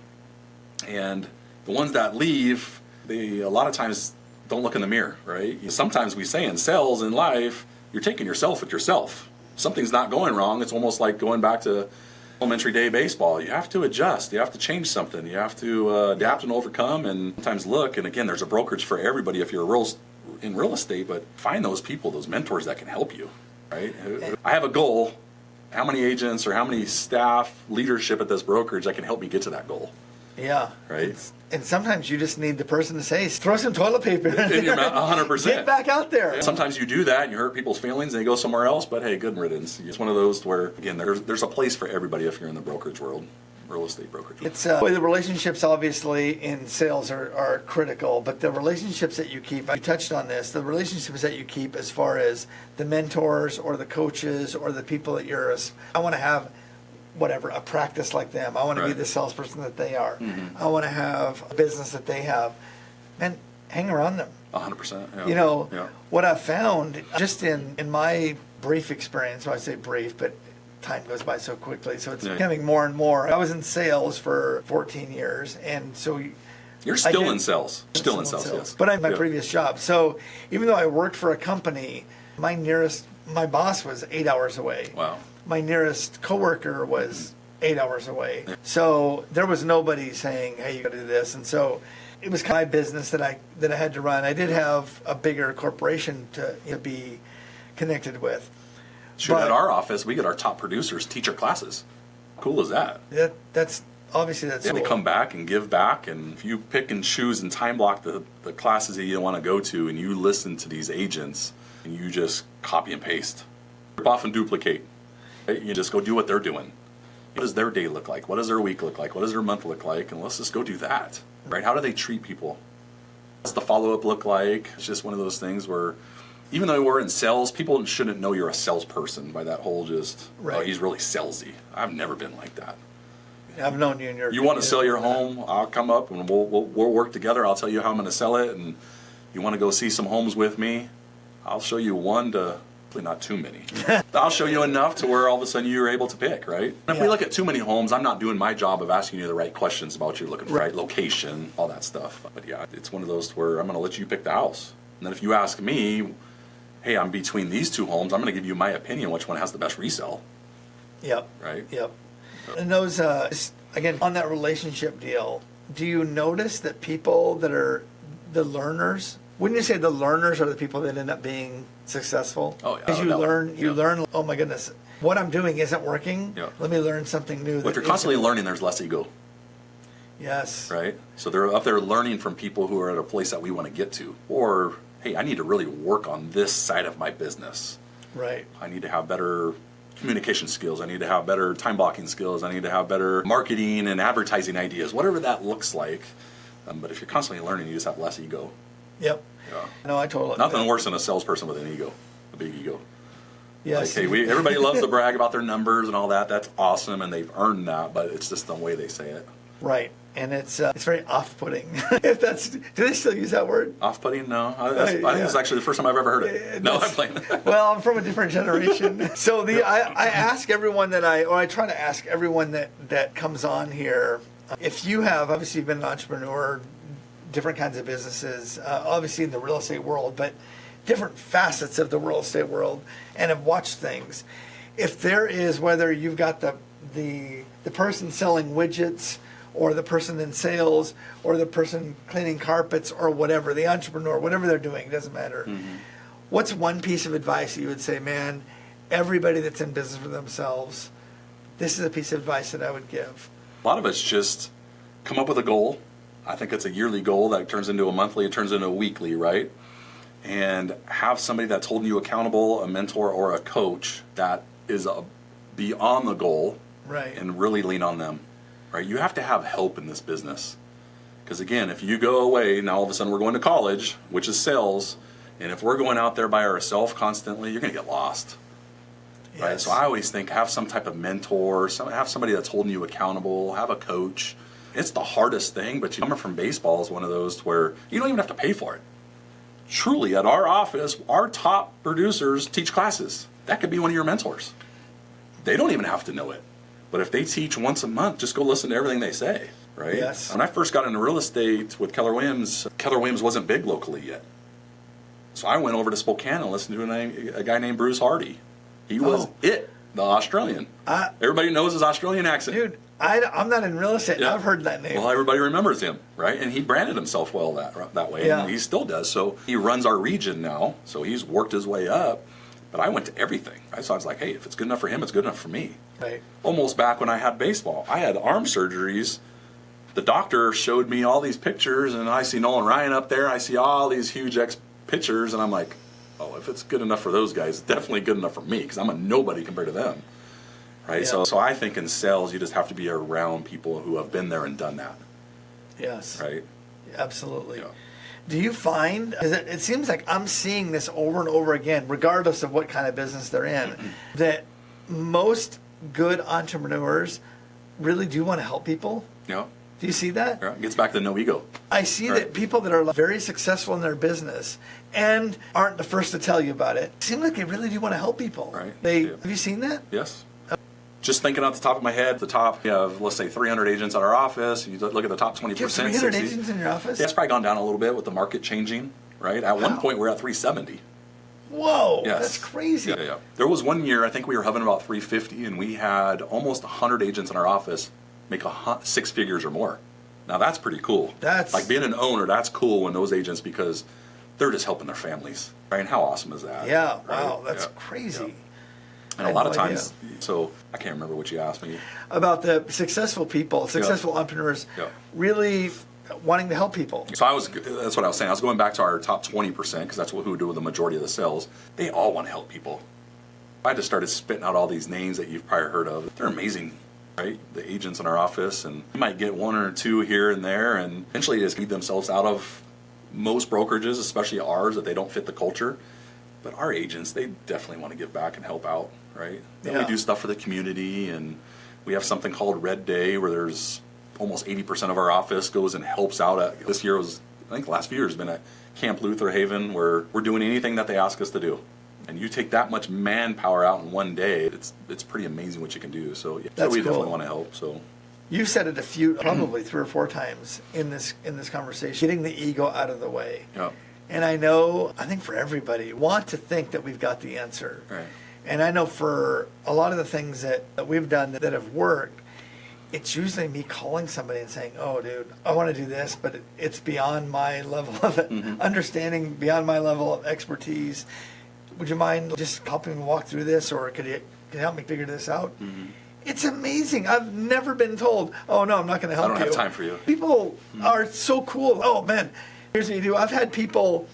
and the ones that leave, they a lot of times don't look in the mirror, right? Sometimes we say in sales, in life, you're taking yourself with yourself. Something's not going wrong. It's almost like going back to elementary day baseball. You have to adjust. You have to change something. You have to adapt and overcome, and sometimes look. And again, there's a brokerage for everybody if you're in real estate, but find those people, those mentors that can help you, right? I have a goal. How many agents or how many staff leadership at this brokerage that can help me get to that goal? Yeah. Right? And sometimes you just need the person to say, throw some toilet paper in your mouth. 100%. Get back out there. Sometimes you do that and you hurt people's feelings and they go somewhere else, but hey, good riddance. It's one of those where, again, there's a place for everybody if you're in the brokerage world, real estate brokerage. It's the relationships obviously in sales are critical, but the relationships that you keep, you touched on this, the relationships that you keep as far as the mentors or the coaches or the people that I want to have whatever, a practice like them. I want to be the salesperson that they are. I want to have a business that they have. Man, hang around them. 100%. Yeah. What I've found just in my brief experience, well, I say brief, but time goes by so quickly, so it's becoming more and more. I was in sales for 14 years, and so you're still in sales. Still in sales, yes. But I had my previous job. So even though I worked for a company, my boss was 8 hours away. Wow. My nearest coworker was 8 hours away. So there was nobody saying, hey, you got to do this. And so it was kind of my business that I had to run. I did have a bigger corporation to be connected with. Shoot, at our office, we get our top producers teach our classes. How cool is that? That's obviously cool. They come back and give back, and if you pick and choose and time block the classes that you want to go to, and you listen to these agents, and you just copy and paste, rip off and duplicate. You just go do what they're doing. What does their day look like? What does their week look like? What does their month look like? And let's just go do that, right? How do they treat people? What's the follow-up look like? It's just one of those things where, even though we're in sales, people shouldn't know you're a salesperson by that whole oh, he's really salesy. I've never been like that. I've known you in your... You want to sell your home, I'll come up and we'll work together. I'll tell you how I'm going to sell it, and you want to go see some homes with me, I'll show you one to... not too many. I'll show you enough to where all of a sudden you're able to pick, right? If we look at too many homes, I'm not doing my job of asking you the right questions about what you're looking for, right? Location, all that stuff. But yeah, it's one of those where I'm going to let you pick the house. And then if you ask me, hey, I'm between these two homes, I'm going to give you my opinion which one has the best resale. Yep. Right? Yep. And those, again, on that relationship deal, do you notice that people that are the learners, wouldn't you say the learners are the people that end up being successful? Oh, yeah. Because you learn, oh my goodness, what I'm doing isn't working. Yeah. Let me learn something new. Well, if you're constantly learning, there's less ego. Yes. Right? So they're up there learning from people who are at a place that we want to get to. Or, hey, I need to really work on this side of my business. Right. I need to have better communication skills. I need to have better time blocking skills. I need to have better marketing and advertising ideas, whatever that looks like. But if you're constantly learning, you just have less ego. Yep. Yeah. No, I totally. Nothing worse than a salesperson with an ego, a big ego. Yes. Like, hey, everybody loves to brag about their numbers and all that. That's awesome, and they've earned that. But it's just the way they say it. Right, and it's very off-putting. If that's, do they still use that word? Off-putting? No, I think it's actually the first time I've ever heard it. No, I'm playing. Well, I'm from a different generation, so I ask everyone that I try to ask everyone that comes on here. If you have, obviously, you've been an entrepreneur, different kinds of businesses, obviously in the real estate world, but different facets of the real estate world, and have watched things. If there is, whether you've got the person selling widgets, or the person in sales, or the person cleaning carpets, or whatever, the entrepreneur, whatever they're doing, doesn't matter. Mm-hmm. What's one piece of advice you would say, man, everybody that's in business for themselves, this is a piece of advice that I would give? A lot of it's just come up with a goal. I think it's a yearly goal that turns into a monthly, it turns into a weekly, right? And have somebody that's holding you accountable, a mentor or a coach that is beyond the goal, right? And really lean on them, right? You have to have help in this business. Because again, if you go away, now all of a sudden we're going to college, which is sales, and if we're going out there by ourselves constantly, you're going to get lost. Yes. Right? So I always think have some type of mentor, have somebody that's holding you accountable, have a coach. It's the hardest thing, but coming from baseball is one of those where you don't even have to pay for it. Truly, at our office, our top producers teach classes. That could be one of your mentors. They don't even have to know it. But if they teach once a month, just go listen to everything they say, right? Yes. When I first got into real estate with Keller Williams wasn't big locally yet. So I went over to Spokane and listened to a guy named Bruce Hardy. He was the Australian. Everybody knows his Australian accent. Dude, I'm not in real estate. Yeah. I've heard that name. Well, everybody remembers him, right? And he branded himself well that way, Yeah. and he still does. So he runs our region now, so he's worked his way up. But I went to everything. So I was like, hey, if it's good enough for him, it's good enough for me. Right. Almost back when I had baseball. I had arm surgeries. The doctor showed me all these pictures, and I see Nolan Ryan up there. I see all these huge pictures, and I'm like, oh, if it's good enough for those guys, it's definitely good enough for me, because I'm a nobody compared to them. Right? Yeah. So I think in sales, you just have to be around people who have been there and done that. Yes. Right? Absolutely. Yeah. Do you find, 'cause it seems like I'm seeing this over and over again, regardless of what kind of business they're in, that most good entrepreneurs really do want to help people? Yeah. Do you see that? Yeah. It gets back to no ego. I see Right. that people that are very successful in their business and aren't the first to tell you about it seem like they really do want to help people. Right. Yeah. Yeah. Have you seen that? Yes. Just thinking off the top of my head, the top, let's say 300 agents at our office. You look at the top 20%. Do you have 300 60. agents in your office? Yeah, it's probably gone down a little bit with the market changing, right? At one point, we were at 370. Whoa, Yes. that's crazy. Yeah. There was one year, I think we were hovering about 350, and we had almost 100 agents in our office make six figures or more. Now, that's pretty cool. That's like being an owner, that's cool when those agents, because they're just helping their families, right? And how awesome is that? Yeah, right? wow, that's Yeah. crazy. Yeah. I And a had lot no of times, so I can't remember what you asked me. About the successful people, successful entrepreneurs, Yeah. really wanting to help people. So that's what I was saying. I was going back to our top 20%, because that's who do the majority of the sales. They all want to help people. I just started spitting out all these names that you've probably heard of. They're amazing, right? The agents in our office, and you might get one or two here and there, and eventually just lead themselves out of most brokerages, especially ours, that they don't fit the culture. But our agents, they definitely want to give back and help out, right? Then we do stuff for the community, and we have something called Red Day, where there's almost 80% of our office goes and helps out. This year was, I think the last few years, has been at Camp Luther Haven, where we're doing anything that they ask us to do. And you take that much manpower out in one day, it's pretty amazing what you can do. So yeah, That's we cool. definitely want to help. So You said it a few, probably 3 or 4 times in this conversation, getting the ego out of the way. yeah, And I think for everybody, want to think that we've got the answer. right. And I know for a lot of the things that we've done that have worked, it's usually me calling somebody and saying, oh, dude, I want to do this, but it's beyond my level of understanding, beyond my level of expertise. Would you mind just helping me walk through this, or can you help me figure this out? Mm-hmm. It's amazing. I've never been told, oh, no, I'm not going to help you. I don't have time for you. People are so cool. Oh, man, here's what you do. I've had people,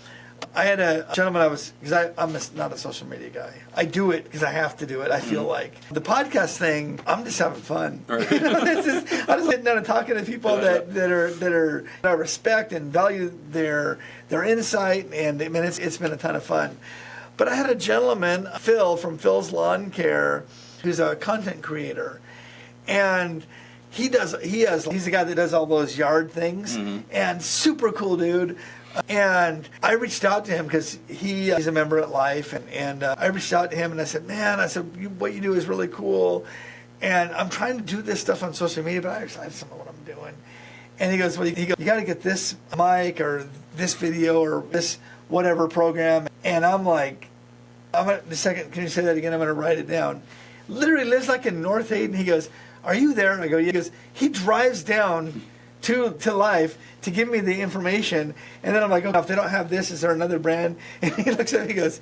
I had a gentleman because I'm not a social media guy. I do it because I have to do it, I feel like. The podcast thing, I'm just having fun. Right. I'm just sitting down and talking to people that I respect and value their insight, and I mean, it's been a ton of fun. But I had a gentleman, Phil, from Phil's Lawn Care, who's a content creator, and he's the guy that does all those yard things, and super cool dude. And I reached out to him because he's a member at Life, and I reached out to him and I said, man, what you do is really cool, and I'm trying to do this stuff on social media, but I just don't know what I'm doing. And he goes, you got to get this mic or this video or this whatever program. And I'm like, can you say that again? I'm going to write it down. Literally lives like in North Hayden. He goes, are you there? And I go, yeah. He goes, he drives down to Life to give me the information. And then I'm like, oh, if they don't have this, is there another brand? And he looks at me, he goes,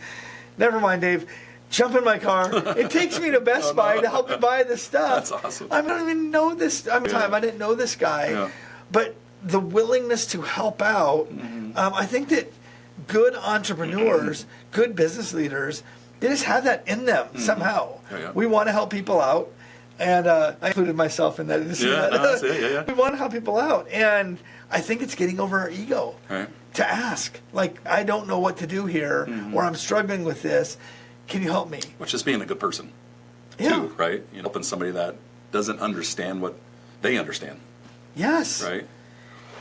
never mind, Dave. jump in my car. It takes me to Best Buy to help me buy this stuff. That's awesome. I don't even know this. I didn't know this guy. Yeah. But the willingness to help out, I think that good entrepreneurs, good business leaders, they just have that in them somehow. Yeah. We want to help people out. And I included myself in that. Yeah. We want to help people out. And I think it's getting over our ego to ask. Like, I don't know what to do here, or I'm struggling with this. Can you help me? Which is being a good person, too, right? You know, helping somebody that doesn't understand what they understand. Yes. Right?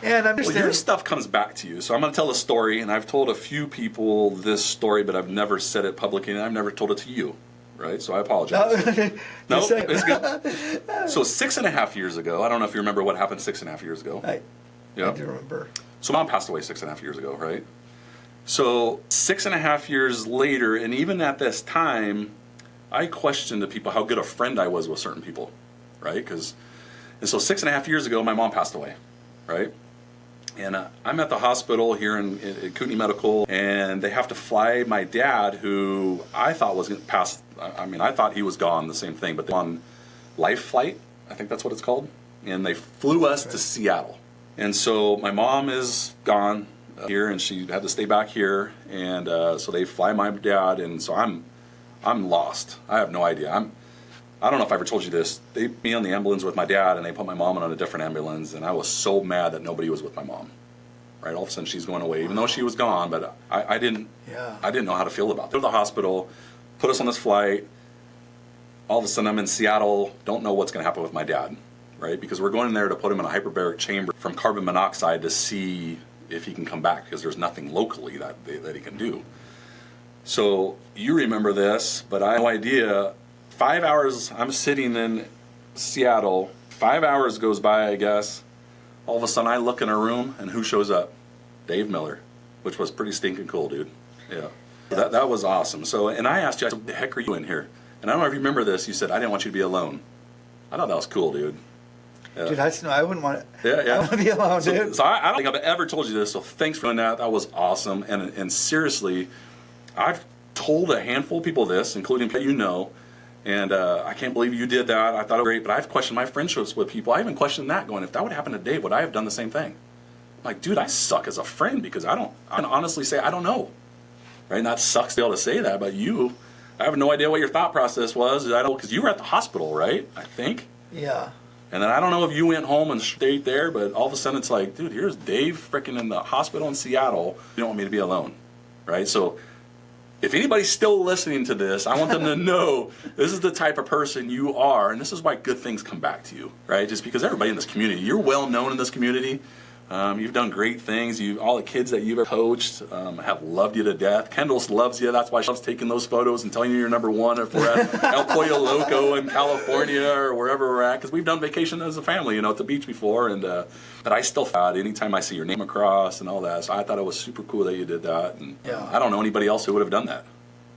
And I'm just your stuff comes back to you. So I'm going to tell a story, and I've told a few people this story, but I've never said it publicly, and I've never told it to you. Right, so I apologize. No, it's good. So 6.5 years ago, I don't know if you remember what happened 6.5 years ago. I do remember. So Mom passed away 6.5 years ago, right? So 6.5 years later, and even at this time, I questioned to people how good a friend I was with certain people, right? And so 6.5 years ago, my mom passed away, right? And I'm at the hospital here at Kootenai Medical, and they have to fly my dad, who I thought was going to pass. I mean, I thought he was gone, the same thing, but on life flight, I think that's what it's called. And they flew us to Seattle. And so my mom is gone here, and she had to stay back here. And so they fly my dad, and so I'm lost. I have no idea. I don't know if I ever told you this. They put me on the ambulance with my dad, and they put my mom on a different ambulance, and I was so mad that nobody was with my mom. Right, all of a sudden she's going away, even though she was gone. But I didn't know how to feel about it. Go to the hospital, put us on this flight. All of a sudden I'm in Seattle. Don't know what's going to happen with my dad, right? Because we're going in there to put him in a hyperbaric chamber from carbon monoxide to see if he can come back, because there's nothing locally that he can do. So you remember this, but I have no idea. 5 hours, I'm sitting in Seattle. 5 hours goes by, I guess. All of a sudden, I look in a room, and who shows up? Dave Miller, which was pretty stinking cool, dude. Yeah. That was awesome. So, and I asked you, I said, what the heck are you in here? And I don't know if you remember this. You said, I didn't want you to be alone. I thought that was cool, dude. Yeah. Dude, I wouldn't want it. Yeah. I want to be alone, dude. So I don't think I've ever told you this, so thanks for doing that. That was awesome. And seriously, I've told a handful of people this, including people you know. And I can't believe you did that. I thought it was great, but I've questioned my friendships with people. I even questioned that, going, if that would happen to Dave, would I have done the same thing? I'm like, dude, I suck as a friend, because I can honestly say I don't know. Right? And that sucks to be able to say that, but I have no idea what your thought process was. I don't, because you were at the hospital, right? I think. Yeah. And then I don't know if you went home and stayed there, but all of a sudden it's like, dude, here's Dave freaking in the hospital in Seattle. You don't want me to be alone, right? So if anybody's still listening to this, I want them to know this is the type of person you are, and this is why good things come back to you, right? Just because everybody in this community, you're well known in this community. You've done great things. All the kids that you've coached have loved you to death. Kendall loves you. That's why she loves taking those photos and telling you you're number one if we're at El Pollo Loco in California or wherever we're at. Because we've done vacation as a family, at the beach before. And but I still thought anytime I see your name across and all that. So I thought it was super cool that you did that. And I don't know anybody else who would have done that.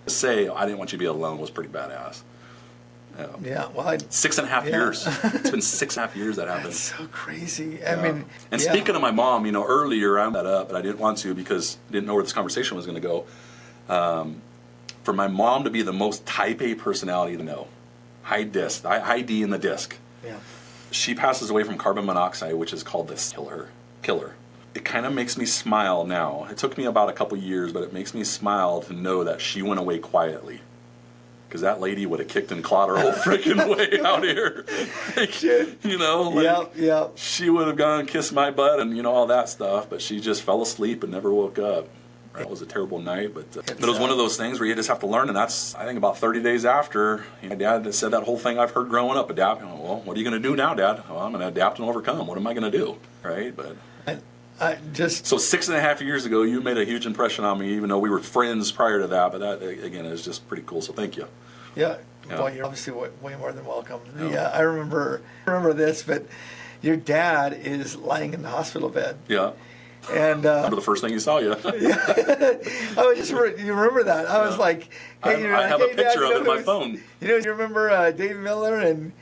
To say, I didn't want you to be alone was pretty badass. Yeah, well, 6.5 years. It's been 6.5 years that happened. That's so crazy. I mean, and speaking of my mom, earlier I brought that up, but I didn't want to because I didn't know where this conversation was going to go. For my mom to be the most type A personality to know, high D in the disc. Yeah. She passes away from carbon monoxide, which is called this killer. It kind of makes me smile now. It took me about a couple years, but it makes me smile to know that she went away quietly. Because that lady would have kicked and clawed her whole freaking way out here. She would have gone and kissed my butt and, all that stuff. But she just fell asleep and never woke up. Right? It was a terrible night. But it was one of those things where you just have to learn. And that's, I think, about 30 days after. My dad said that whole thing I've heard growing up, adapt. Well, what are you going to do now, Dad? Well, I'm going to adapt and overcome. What am I going to do? Right? But So 6.5 years ago, you made a huge impression on me, even though we were friends prior to that. But that, again, is just pretty cool. So thank you. Yeah. Well, you're obviously way more than welcome. Yeah, I remember this, but your dad is lying in the hospital bed. Yeah. And remember the first thing he saw you. You remember that? I was like, hey, I have a picture of it on my phone. You remember Dave Miller and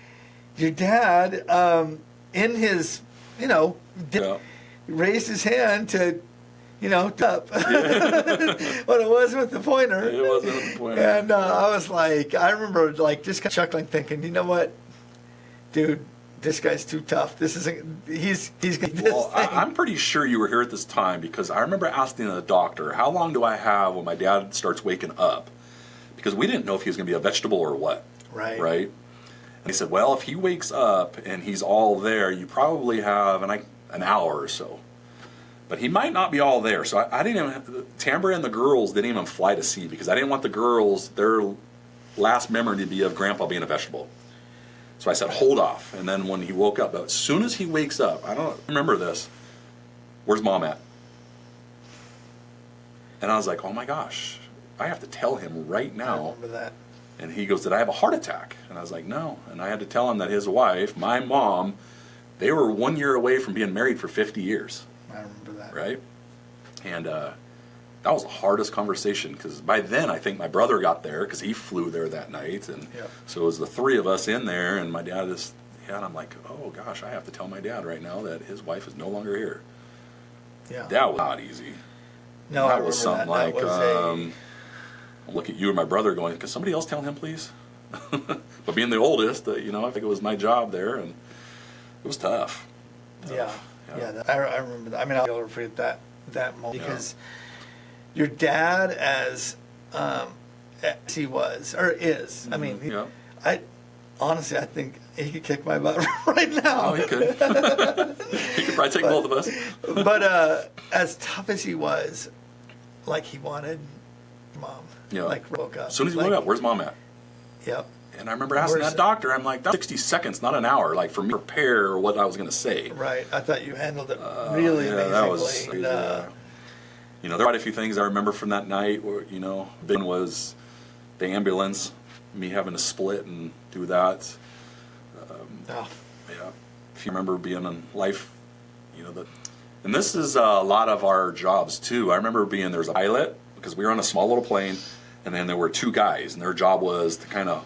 your dad in his, raised his hand to up. What it was with the pointer. It wasn't with the pointer. And I was like, I remember like just kind of chuckling, thinking, you know what, dude, this guy's too tough. This isn't. He's got this Well, thing. I'm pretty sure you were here at this time because I remember asking the doctor, how long do I have when my dad starts waking up? Because we didn't know if he was going to be a vegetable or what. Right. Right. And he said, well, if he wakes up and he's all there, you probably have an hour or so. But he might not be all there. So I didn't even, Tambra and the girls didn't even fly to see because I didn't want the girls, their last memory to be of Grandpa being a vegetable. So I said, hold off. And then when he woke up, as soon as he wakes up, I don't remember this, where's Mom at? And I was like, oh my gosh, I have to tell him right I now. remember that. And he goes, did I have a heart attack? And I was like, no. And I had to tell him that his wife, my mom, they were 1 year away from being married for 50 years. I remember that. Right? And that was the hardest conversation because by then I think my brother got there because he flew there that night. And Yep. so it was the three of us in there and my dad is, and I'm like, oh gosh, I have to tell my dad right now that his wife is no longer here. Yeah. That was not easy. No, That I was remember something that. like, That was I look at you and my brother going, can somebody else tell him, please? But being the oldest, I think it was my job there, and it was tough. Yeah. I remember that. I mean, I'll never forget that moment because your dad, as he was or is, I mean, I honestly, I think he could kick my butt right now. Oh, he could. He could probably take both of us. But as tough as he was, like he wanted Mom. Yeah. Like woke up. As soon as he woke up, where's Mom at? Yep. And I remember asking that doctor, I'm like, that's 60 sequence, not an hour, like for me to prepare what I was going to say. Right. I thought you handled it really amazingly. That was, there are quite a few things I remember from that night where, big one was the ambulance, me having to split and do that. Oh. Yeah. If you remember being in life, and this is a lot of our jobs too. I remember there was a pilot because we were on a small little plane, and then there were two guys, and their job was to kind of,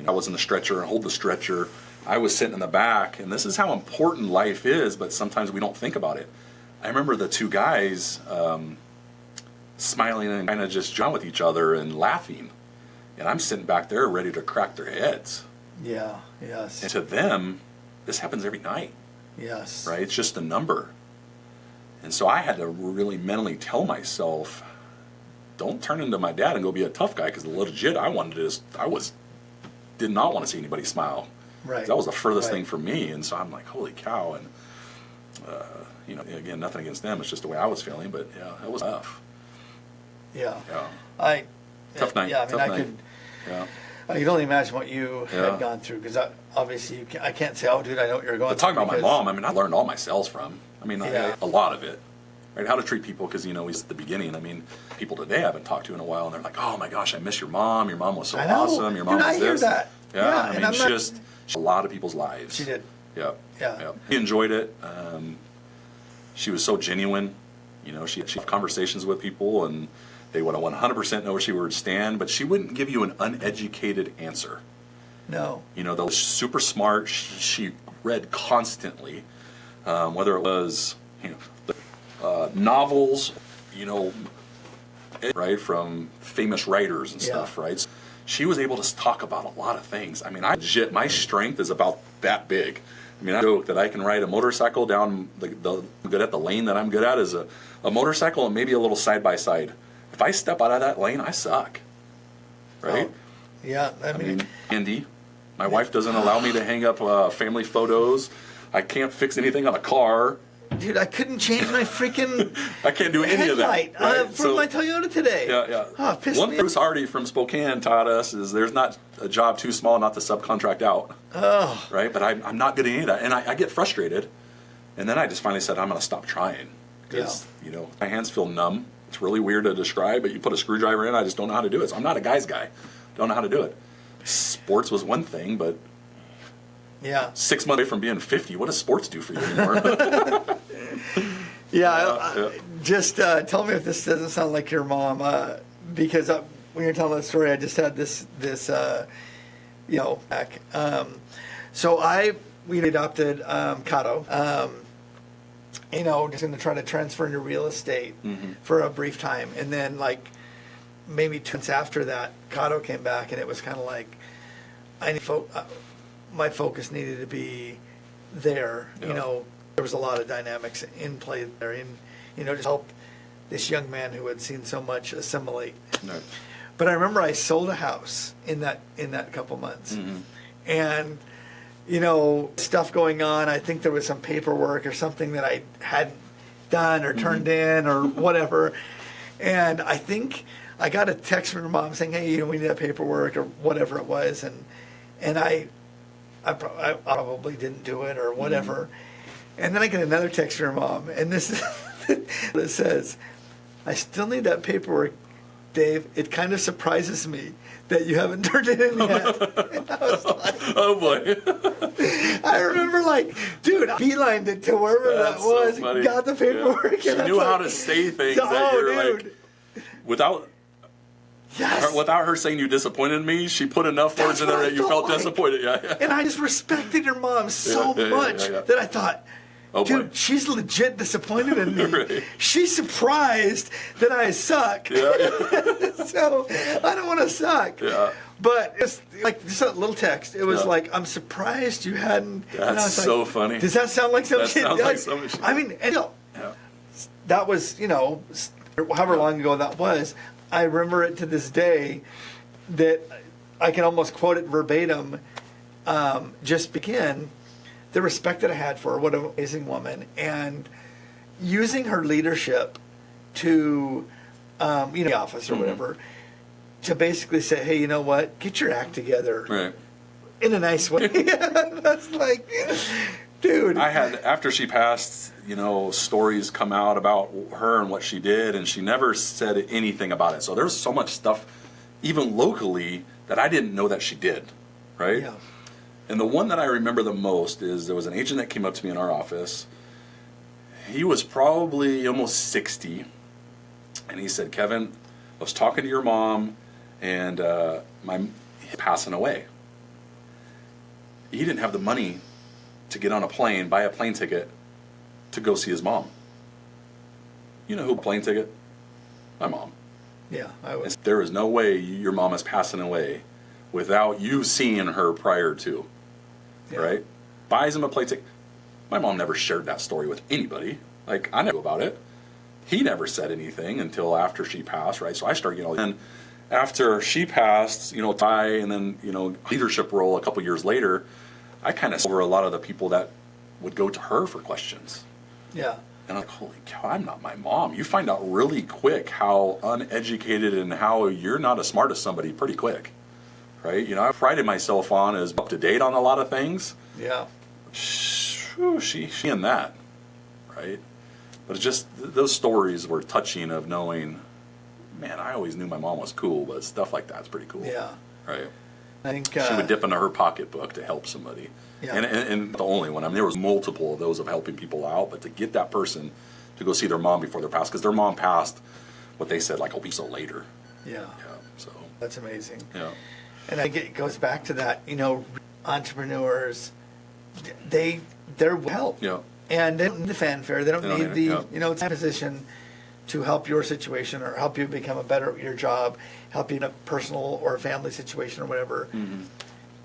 I was in the stretcher and hold the stretcher. I was sitting in the back, and this is how important life is, but sometimes we don't think about it. I remember the two guys smiling and kind of just jawing with each other and laughing, and I'm sitting back there ready to crack their heads. Yeah. Yes. And to them, this happens every night. Yes. Right? It's just a number. And so I had to really mentally tell myself, don't turn into my dad and go be a tough guy, because legit, did not want to see anybody smile. Right. That was the furthest thing for me. And so I'm like, holy cow. And, again, nothing against them. It's just the way I was feeling. But, yeah, it was tough. Yeah. Yeah. Tough night. Yeah, I mean, Tough night. Yeah. I could only imagine what you had gone through, because obviously I can't say, oh, dude, I know what you're going But through. talking about my mom, I learned all my sales from. A lot of it. Right? How to treat people, because, he's at the beginning. People today I haven't talked to in a while, and they're like, oh my gosh, I miss your mom. Your mom was so awesome. Your mom was I hear this. that. Yeah, she just a lot of people's lives. She did. Yeah. Yeah. She enjoyed it. She was so genuine. She'd have conversations with people, and they would 100% know where she would stand, but she wouldn't give you an uneducated answer. No. They were super smart. She read constantly, whether it was, novels, right, from famous writers and stuff, right? So she was able to talk about a lot of things. My strength is about that big. I joke that I can ride a motorcycle down good at the lane that I'm good at is a motorcycle and maybe a little side-by-side. If I step out of that lane, I suck, right? Oh, yeah, Andy, my wife doesn't allow me to hang up family photos. I can't fix anything on a car. Dude, I couldn't change my freaking I can't do any of that. Right? For my Toyota today. Yeah. Oh, One thing Bruce Hardy from Spokane taught us is there's not a job too small not to subcontract out. Oh. Right? But I'm not good at any of that. And I get frustrated. And then I just finally said, I'm going to stop trying. Because, my hands feel numb. It's really weird to describe, but you put a screwdriver in, I just don't know how to do it. So I'm not a guy's guy. Don't know how to do it. Sports was one thing, but 6 months away from being 50, what does sports do for you anymore? Just tell me if this doesn't sound like your mom, because when you're telling that story, I just had this back. So we adopted Kato, just going to try to transfer into real estate for a brief time. And then, like, maybe 2 months after that, Cotto came back, and it was kind of like, my focus needed to be there. Yeah. There was a lot of dynamics in play there, and, just help this young man who had seen so much assimilate. No. But I remember I sold a house in that couple months, and stuff going on. I think there was some paperwork or something that I hadn't done or turned in or whatever, and I think I got a text from her mom saying, "Hey, we need that paperwork," or whatever it was, and I probably didn't do it or whatever, and then I get another text from her mom, and this is what it says: "I still need that paperwork, Dave. It kind of surprises me that you haven't turned it in yet." And I was like, oh boy. I remember, like, dude, I beelined it to wherever that was, so and got the paperwork. She knew how to say things that you're like, without her saying you disappointed me, she put enough words in there that you felt disappointed. Yeah. And I just respected her mom so much that I thought, dude, she's legit disappointed in me. Right. She's surprised that I suck. So I don't want to suck. Yeah. But it's like just a little text. It was like, I'm surprised you hadn't. That's so funny. Does that sound like something? That sounds like something. I mean, that was, however long ago that was. I remember it to this day that I can almost quote it verbatim. Just begin the respect that I had for her, what an amazing woman, and using her leadership to, the office or whatever, to basically say, hey, you know what? Get your act together. Right. In a nice way. That's like, dude. I had, after she passed, stories come out about her and what she did, and she never said anything about it. So there's so much stuff, even locally, that I didn't know that she did, right? Yeah. And the one that I remember the most is there was an agent that came up to me in our office. He was probably almost 60, and he said, Kevin, I was talking to your mom, and he's passing away. He didn't have the money to get on a plane, buy a plane ticket to go see his mom. You know who plane ticket? My mom. Yeah, I was. There is no way your mom is passing away without you seeing her prior to, right? Buys him a plane ticket. My mom never shared that story with anybody. Like, I knew about it. He never said anything until after she passed, right? So I started getting all. And after she passed, and then, leadership role a couple years later, I kind of over a lot of the people that would go to her for questions. Yeah. And I'm like, holy cow, I'm not my mom. You find out really quick how uneducated and how you're not as smart as somebody pretty quick, right? I prided myself on as up to date on a lot of things. Yeah. She in that, right? But it's just those stories were touching of knowing, man, I always knew my mom was cool, but stuff like that's pretty cool. Yeah. Right. I think she would dip into her pocketbook to help somebody. Yeah. And the only one. I mean, there was multiple of those of helping people out, but to get that person to go see their mom before they're passed, because their mom passed, what they said, like a week so later. Yeah. So that's amazing. Yeah. And I think it goes back to that, entrepreneurs, they're help. Yeah. And they don't need the fanfare. They don't need need the, it, it's a position to help your situation or help you become a better at your job, help you in a personal or a family situation or whatever.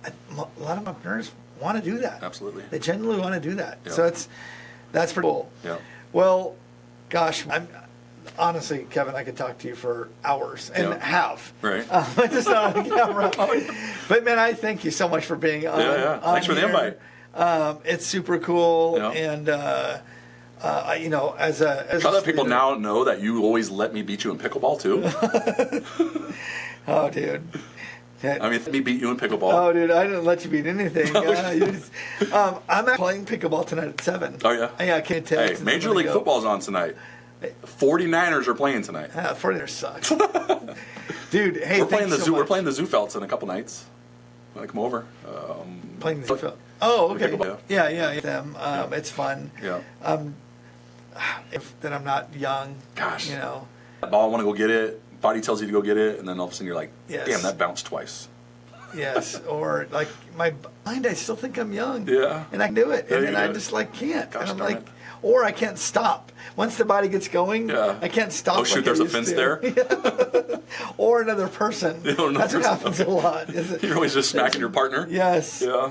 A lot of entrepreneurs want to do that. Absolutely. They genuinely want to do that. Yeah. So that's pretty cool. Yeah. Well, gosh, honestly, Kevin, I could talk to you for hours and have. Right. Just not on camera. But man, I thank you so much for being on. Yeah. Thanks for the invite. It's super cool, Yeah. and as a How that people now know that you always let me beat you in pickleball too. Oh, dude. I mean, let me beat you in pickleball. Oh, dude, I didn't let you beat anything. I'm playing pickleball tonight at 7. Oh, yeah? Yeah, I can't tell you. Hey, Major League Football's on tonight. 49ers are playing tonight. 49ers sucks. Dude, hey, We're playing the so zoo. much. We're playing the Zoofelds in a couple nights. Want to come over? Playing the Zoofelds. Oh, okay. Pickleball, Yeah. Them. It's fun. Yeah. That I'm not young. Gosh. That ball, I want to go get it. Body tells you to go get it, and then all of a sudden you're like, Yes. damn, that bounced twice. Yes, or like my mind, I still think I'm young. Yeah. And I can do it, Yeah, and you then do I it. just like can't. Gosh And I'm darn like, it. or I can't stop. Once the body gets going, Yeah. I can't stop. Oh, shoot, like there's I a used fence to. there? Or another person. Yeah, another That's what person. happens a lot. Is it? You're always just smacking your partner. Yes. Yeah.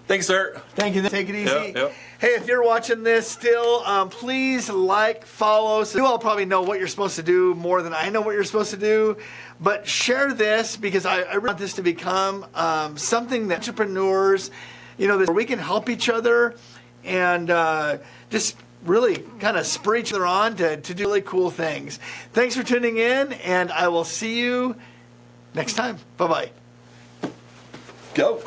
Thanks, sir. Thank you. Take it easy. Yep, yep. Hey, if you're watching this still, please like, follow. So you all probably know what you're supposed to do more than I know what you're supposed to do. But share this because I want this to become something that entrepreneurs, where we can help each other and just really kind of spur each other on to do really cool things. Thanks for tuning in, and I will see you next time. Bye-bye. Go.